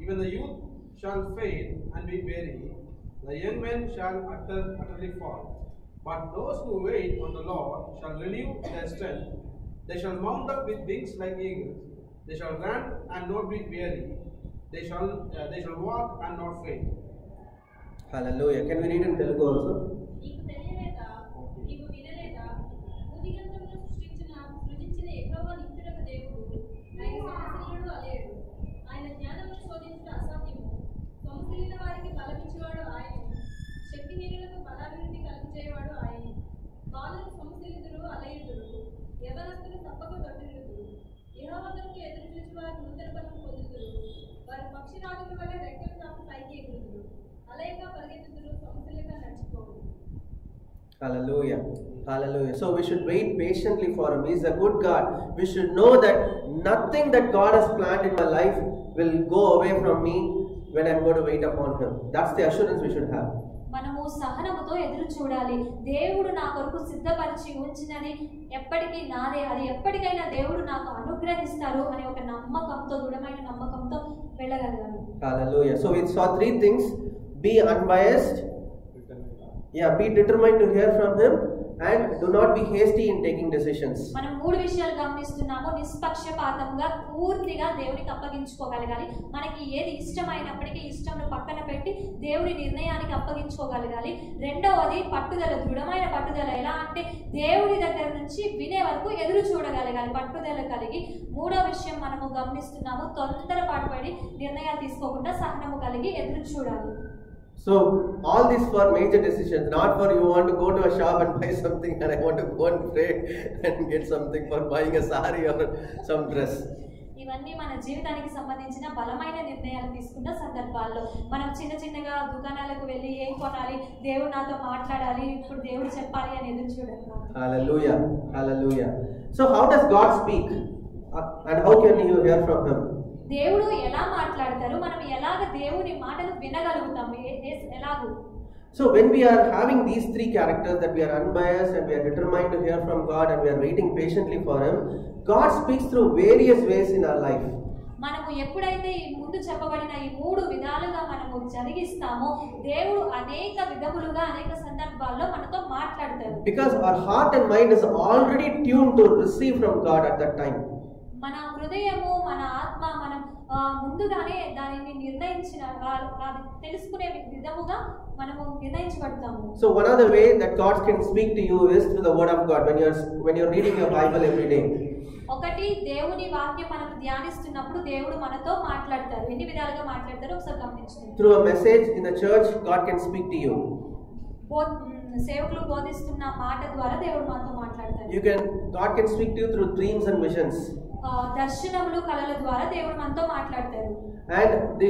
Even the youth shall faint and be weary, the young men shall utterly fall. But those who wait on the Lord shall renew their strength. They shall mount up with wings like eagles. They shall run and not be weary. They shall walk and not faint. Hallelujah. Can we read in Telugu also? నీకు తెలియలేదా, నీకు వినలేదా, భూదిగంతమును సృజించిన యెహోవా నిత్యుడగు దేవుడు, ఆయన సమశీలుడు అలేడు. ఆయన జ్ఞానమును శోధించుట అసాధ్యము. సొమ్మసిల్లిన వారికి బలమిచ్చేవాడు ఆయన, శక్తిహీనులకు బలాభివృద్ధి కలిగించేవాడు ఆయన. బాలురు సొమ్మసిల్లుదురు అలయుదురు, యవనస్తులు తప్పక తొట్టిల్లుదురు. యెహోవాకు ఎదురు చూచి వారు నూతన బలం పొందుదురు. వారి పక్షిరాజుల వల్ల రెక్కలు చాపి పైకి ఎగురుదురు, అలయగా పరిగెత్తుదురు, సొమ్మసిల్లగా నడుచుకోరు. Hallelujah. Hallelujah. So we should wait patiently for him. He is a good God. We should know that nothing that God has planned in my life will go away from me when I am going to wait upon him. That's the assurance we should have. మనము సహనముతో ఎదురు చూడాలి. దేవుడు నా కొరకు సిద్ధపరిచి ఉంచినది ఎప్పటికీ నాదే, అది ఎప్పటికైనా దేవుడు నాకు అనుగ్రహిస్తారు అనే ఒక నమ్మకంతో, దృఢమైన నమ్మకంతో వెళ్ళగలగాలి. Hallelujah. So we saw three things: be unbiased, be determined to hear from him, and do not be hasty in taking decisions. మనం మూడు విషయాలు గమనిస్తున్నాము. నిష్పక్షపాతంగా పూర్తిగా దేవునికి అప్పగించుకోగలగాలి. మనకి ఏది ఇష్టమైనప్పటికీ ఇష్టంను పక్కన పెట్టి దేవుని నిర్ణయానికి అప్పగించుకోగలగాలి. రెండవది పట్టుదల, దృఢమైన పట్టుదల. ఎలా అంటే దేవుని దగ్గర నుంచి వినే వరకు ఎదురు చూడగలగాలి, పట్టుదల కలిగి. మూడో విషయం మనము గమనిస్తున్నాము, తొందరపాటు పడి నిర్ణయాలు తీసుకోకుండా సహనము కలిగి ఎదురు చూడాలి. So all these for major decisions, not for you want to go to a shop and buy something and I want to go and pray and get something for buying a sari or some dress. ఇవన్నీ మన జీవితానికి సంబంధించిన బలమైన నిర్ణయాలు తీసుకున్న సందర్భాల్లో మనం చిన్నగా దుకాణాలకు వెళ్ళి ఏం కొనాలి, దేవుడు నాతో మాట్లాడాలి, ఇప్పుడు దేవుడు చెప్పాలి అని ఎదురు చూడాలి. Hallelujah. Hallelujah. So how does God speak? And how can you hear from him? దేవుడు ఎలా మాట్లాడతారు, మనం ఎలాగ దేవుని మాటలు వినగలుగుతాం, ఎలాగూ? So when we are having these three characters, that we are unbiased and we are determined to hear from God and we are waiting patiently for him, God speaks through various ways in our life. మనము ఎప్పుడైతే ఈ ముందు చెప్పబడిన ఈ మూడు విధాలుగా మనము జరిగిస్తామో దేవుడు అనేక విధములుగా అనేక సందర్భాల్లో మనతో మాట్లాడతారు. Because our heart and mind is already tuned to receive from God at that time. మన హృదయము, మన ఆత్మ, మనం ముందుగానే దానిని నిర్ణయించిన తెలుసుకునే విధముగా మనము నిర్ణయించబడతాము. So one other way that God can speak to you is through the word of God when you're reading your Bible every day. ఒకటి, దేవుని వాక్యం మనం ధ్యానిస్తున్నప్పుడు దేవుడు మనతో మాట్లాడతారు. ఎన్ని విధాలుగా మాట్లాడతారో ఒకసారి గమనించండి. Through a message in the church, God can speak to you. సేవకులు బోధిస్తున్న మాట ద్వారా దేవుడు మనతో మాట్లాడతారు. God can speak to you through dreams and visions. దర్శనములు, కళల ద్వారా దేవుడు మనతో మాట్లాడతారు. And the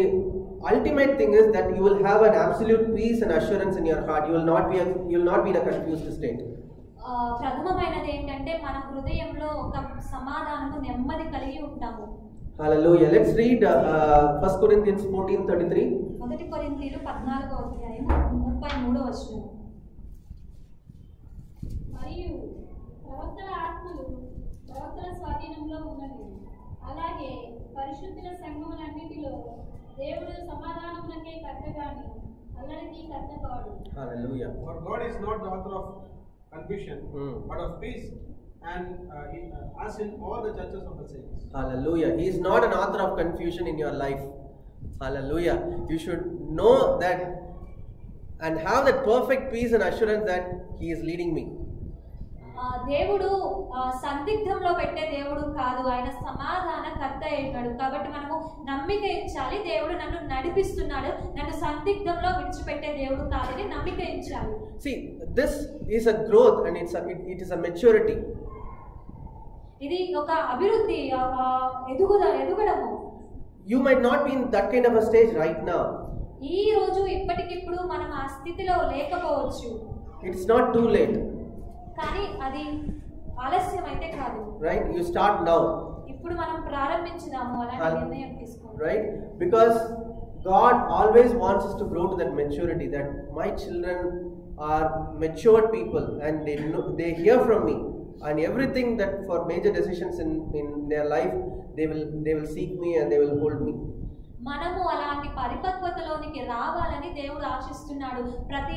ultimate thing is that you will have an absolute peace and assurance in your heart. You will not be in a confused state. ప్రథమమైనది ఏంటంటే మన హృదయంలో ఒక సమాధానము నెమ్మది కలిగి ఉంటాము. Hallelujah. Let's read 1 Corinthians 14:33. 1 కొరింథీయులు 14వ అధ్యాయం 33వ వచనం. మరియు ప్రవక్తల ఆత్మలు ప్రవక్తల స్వాధీనంలో ఉన్నవి. అలాగే పరిశుద్ధుల సంఘములన్నిటిలో దేవుడు సమాధానమునకే కర్త గాని అల్లరికి కర్త కాడు. Hallelujah. For God is not the author of confusion, but of peace, and as in all the churches of the saints. Hallelujah. He is not an author of confusion in your life. Hallelujah. You should know that and have that perfect peace and assurance that He is leading me. దేవుడు సందిగ్ధంలో పెట్టే దేవుడు కాదు, ఆయన సమాధానకర్త అయినాడు. కాబట్టి మనము నమ్మిక ఇచ్చాలి, దేవుడు నన్ను నడిపిస్తున్నాడు, నన్ను సందిగ్ధంలో విడిచిపెట్టే దేవుడు కాదని నమ్మిక ఇచ్చాలి. See, this is a growth and it is a maturity. ఇది ఒక అభివృద్ధి, ఎదుగడము. You might not be in that kind of a stage right now. ఈ రోజు ఇప్పటికిప్పుడు మనం ఆ స్థితిలో లేకపోవచ్చు. It's not too late. కానీ అది ఆలస్యం అయితే కాదు. Right? You start now. ఇప్పుడు మనం ప్రారంభించుదాము అలాంటి నిర్ణయం తీసుకోండి. Right? Because God always wants us to grow to that maturity, that my children are matured people and they hear from me, and everything that for major decisions in their life they will seek me and they will hold me. మనము అలాంటి పరిపక్వతలోనికి రావాలని దేవుడు ఆశిస్తున్నాడు. ప్రతి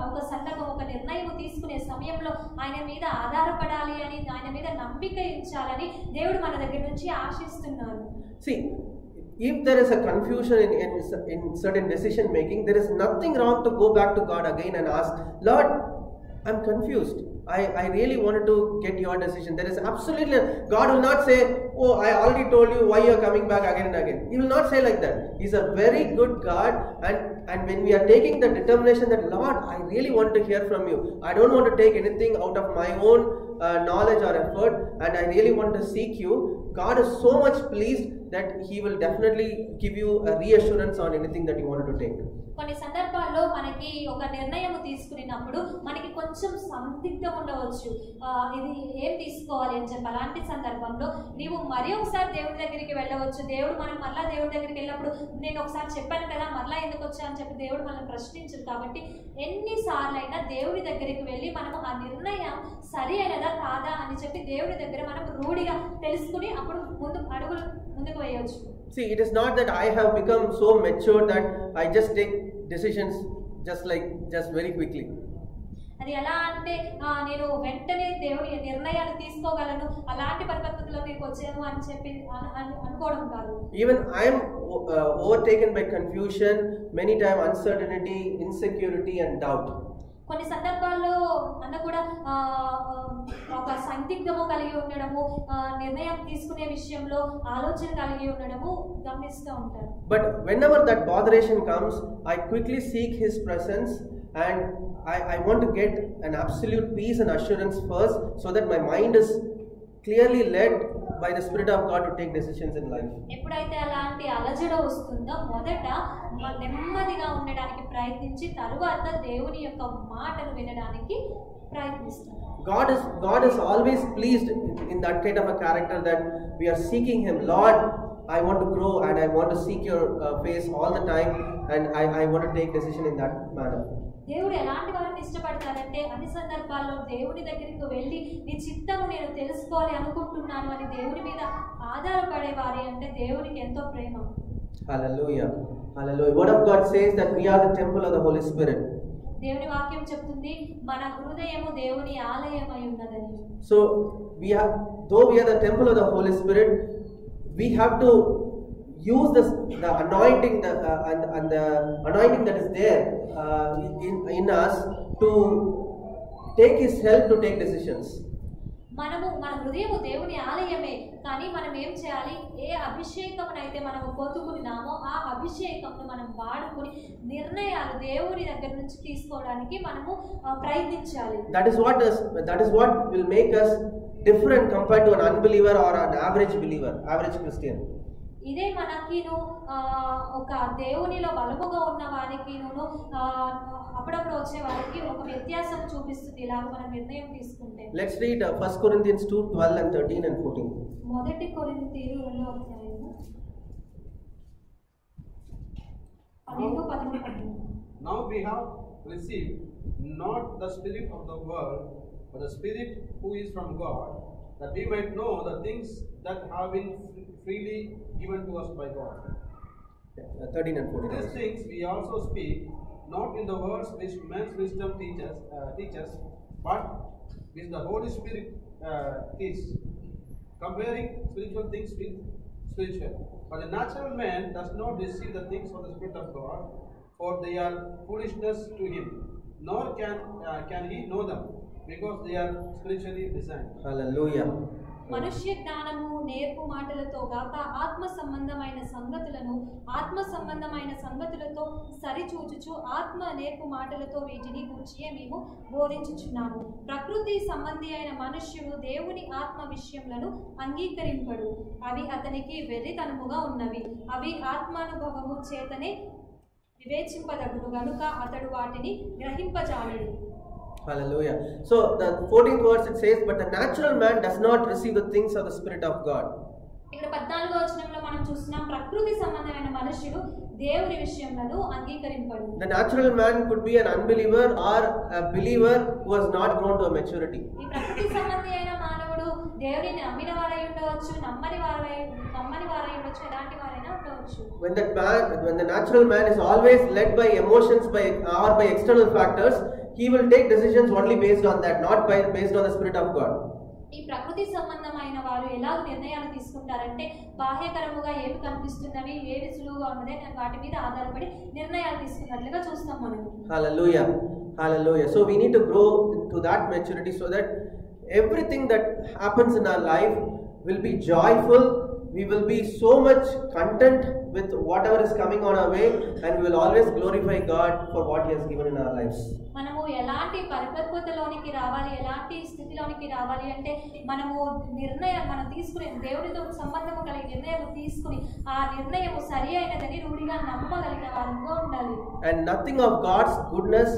ఒక సందర్భం, ఒక నిర్ణయం తీసుకునే సమయంలో ఆయన మీద ఆధారపడాలి అని, ఆయన మీద నమ్మిక ఇచ్చాలని దేవుడు మన దగ్గర నుంచి ఆశిస్తున్నాడు. See, if there is a confusion in certain decision making, there is nothing wrong to go back to God again and ask, Lord, I'm confused. I really wanted to get your decision. There is absolutely, God will not say, oh, I already told you why you are coming back again and again. He will not say like that. He's a very good God, and when we are taking the determination that, Lord, I really want to hear from you. I don't want to take anything out of my own knowledge or effort, and I really want to seek you. God is so much pleased that He will definitely give you a reassurance on anything that you wanted to take. కొన్ని సందర్భాల్లో మనకి ఒక నిర్ణయం తీసుకున్నప్పుడు మనకి కొంచెం సందిగ్ధం ఉండవచ్చు, ఇది ఏం తీసుకోవాలి అని చెప్పి. అలాంటి సందర్భంలో నీవు మరి ఒకసారి దేవుడి దగ్గరికి వెళ్ళవచ్చు. దేవుడు మనం మళ్ళీ దేవుడి దగ్గరికి వెళ్ళినప్పుడు, నేను ఒకసారి చెప్పాను కదా మళ్ళీ ఎందుకు వచ్చా అని చెప్పి దేవుడు మనల్ని ప్రశ్నించరు. కాబట్టి ఎన్నిసార్లు అయినా దేవుడి దగ్గరికి వెళ్ళి మనము ఆ నిర్ణయం సరి అయినదా కాదా అని చెప్పి దేవుడి దగ్గర మనం రూఢిగా తెలుసుకుని అప్పుడు ముందుకు వేయవచ్చు. See, it is not that I have become so mature that I just take decisions just very quickly. అది ఎలా అంటే నేను వెంటనే దేవుడి నిర్ణయాలు తీసుకోగలను, అలాంటి పరిపక్వతలో మీకు వచ్చాను అని చెప్పి అనుకోవడం కాదు. Even I am overtaken by confusion, many times uncertainty, insecurity and doubt. కొన్ని సందర్భాల్లో అన్న కూడా ఒక సందిగ్ధము కలిగి ఉండడము, నిర్ణయం తీసుకునే విషయంలో ఆలోచన కలిగి ఉండడము గమనిస్తూ ఉంటారు. But whenever that botheration comes, I quickly seek His presence, and I want to get an absolute peace and assurance first, so that my mind is clearly led by the Spirit of God to take decisions in life. ఎప్పుడైతే అలాంటి అలజడ వస్తుందో మొదట నెమ్మదిగా ఉండడానికి ప్రయత్నించి తరువాత దేవుని యొక్క మాటను వినడానికి ప్రయత్నిస్తాం. God is always pleased in that kind of a character that we are seeking Him. Lord, I want to grow and I want to seek your face all the time, and I want to take decision in that manner. దేవుడు ఎలాంటి వారిని ఇష్టపడతారంటే అన్ని సందర్భాల్లో దేవుని దగ్గరికి వెళ్ళి నీ చిత్తము నేను తెలుసుకోవాలి అనుకుంటున్నాను అని దేవుని మీద ఆధారపడే వారి అంటే దేవునికి ఎంతో ప్రేమ. Hallelujah. Hallelujah. Word of God says that we are the temple of the Holy Spirit. దేవుని వాక్యం చెప్తుంది మన హృదయము దేవుని ఆలయమై ఉన్నదని. So though we are the temple of the Holy Spirit, we have to use the anointing and the anointing that is there in us to take His help to take decisions. మన హృదయము దేవుని ఆలయమే, కానీ మనం ఏం చేయాలి? ఏ అభిషేకమునైతే మనము పొందుకున్నామో ఆ అభిషేకమును మనం వాడుకుని నిర్ణయాలు దేవుని దగ్గర నుంచి తీసుకోవడానికి మనము ప్రయత్నించాలి. That is what will make us different compared to an unbeliever or an average believer, average Christian. ఇదే మనకిను ఒక దేవునిలో బలముగా ఉన్న వారికిను అప్పుడప్పుడు వచ్చే వారికి ఒక వ్యత్యాసం చూపిస్తుంది ఇలాగ మనం నిర్ణయం తీసుకుంటే. Let's read 1 Corinthians 2:12 and 13 and 14. మొదటి కొరింథీయులు 2వ అధ్యాయము 12, 13. Now we have received not the spirit of the world, but the Spirit who is from God, that we might know the things that have been freely given to us by God. 13 and 14. These things we also speak, not in the words which man's wisdom teaches, but which the Holy Spirit teaches, comparing spiritual things with spiritual. But the natural man does not receive the things of the Spirit of God, for they are foolishness to him, nor can he know them, because they are spiritually designed. Hallelujah. మనుష్య జ్ఞానము నేర్పు మాటలతో గాక ఆత్మ సంబంధమైన సంగతులతో సరిచూచుచు ఆత్మ నేర్పు మాటలతో వీటిని గూర్చియే మేము బోధించుచున్నాము. ప్రకృతి సంబంధి అయిన మనుష్యుడు దేవుని ఆత్మ విషయములను అంగీకరింపడు, అవి అతనికి వెర్రితనముగా ఉన్నవి, అవి ఆత్మానుభవము చేతనే వివేచింపదగును గనుక అతడు వాటిని గ్రహింపజాలడు. Hallelujah. So the 14th verse it says, but the natural man does not receive the things of the Spirit of God. ఇక్కడ 14వ వచనంలో మనం చూస్తున్నాం ప్రకృతి సంబంధమైన మనుష్యుడు దేవుని విషయములను అంగీకరింపడు. The natural man could be an unbeliever or a believer who has not grown to a maturity. ఈ ప్రకృతి సంబంధి అయిన మానవుడు దేవుని నమ్మిన వారై ఉండవచ్చు, నమ్మని వారై ఉండవచ్చు, ఎలాంటి వారైనా ఉండవచ్చు. When the natural man is always led by emotions or by external factors, he will take decisions only based on that, not based on the Spirit of God. ఈ ప్రకృతి సంబంధమైన వారు ఎలా నిర్ణయాలు తీసుకుంటారంటే బాహ్యకరముగా ఏమి కనిపిస్తున్నవి, ఏవి సులువుగా ఉన్నదే వాటి మీద ఆధారపడి నిర్ణయాలు తీసుకున్నట్లుగా చూస్తాం మనం. Hallelujah. Hallelujah. So we need to grow into that maturity so that everything that happens in our life will be joyful. We will be so much content with whatever is coming on our way, and we will always glorify God for what He has given in our lives. మనము ఎలాంటి పరిపక్వతలోనికి రావాలి, ఎలాంటి స్థితిలోనికి రావాలి అంటే మనం తీసుకునే దేవుడితో సంబంధము కలిగి నిర్ణయం తీసుకుని ఆ నిర్ణయం సరి అయినదని రూఢిగా నమ్మగలిగిన వారంగా ఉండాలి. And nothing of God's goodness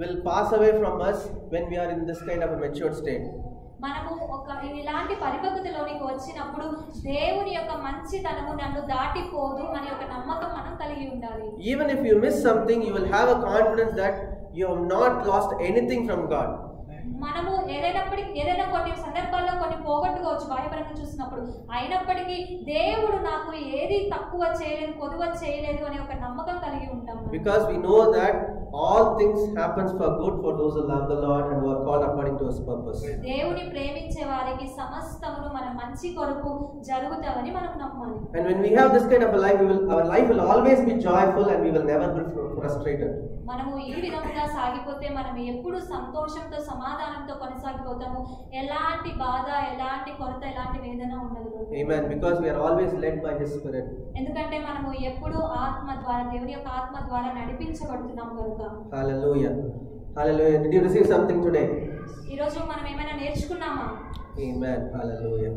will pass away from us when we are in this kind of a matured state. మనము ఇలాంటి పరిపక్వతలోనికి వచ్చినప్పుడు దేవుని యొక్క మంచితనము నన్ను దాటిపోదు అనే ఒక నమ్మకం మనం కలిగి ఉండాలి. Even if you miss something, you will have a confidence that you have not lost anything from God. మనము ఏదైనా కొన్ని సందర్భాల్లో కొన్ని పోగొట్టుకోవచ్చు బాహ్యపరంగా చూసినప్పుడు, అయినప్పటికీ దేవుడు నాకు ఏది తక్కువ చేయలేదు, కొదువ చేయలేదు అనే ఒక నమ్మకం కలిగి ఉంటాము. Because we know that all things happens for good for those who love the Lord and who are called according to His purpose. దేవుని ప్రేమించే వారికి సమస్తమును మన మంచి కొరకు జరుగుతావని మనం నమ్మాలి. And when we have this kind of a life, our life will always be joyful and we will never be frustrated. మనము ఈ విధంగా సాగిపోతే మనం ఎప్పుడు సంతోషంతో సమాధానంతో కొనసాగిపోతాము. ఎలాంటి బాధ, ఎలాంటి కొరత, ఎలాంటి వేదన ఉండదు. Amen. Because we are always led by His Spirit. ఎందుకంటే మనము ఎప్పుడు ఆత్మ ద్వారా, దేవుని యొక్క ఆత్మ ద్వారా నడిపించబడుతున్నాం కనుక. Hallelujah. Hallelujah. Did you receive something today? ఈ రోజు మనం ఏమైనా నేర్చుకున్నామా? Amen. Hallelujah.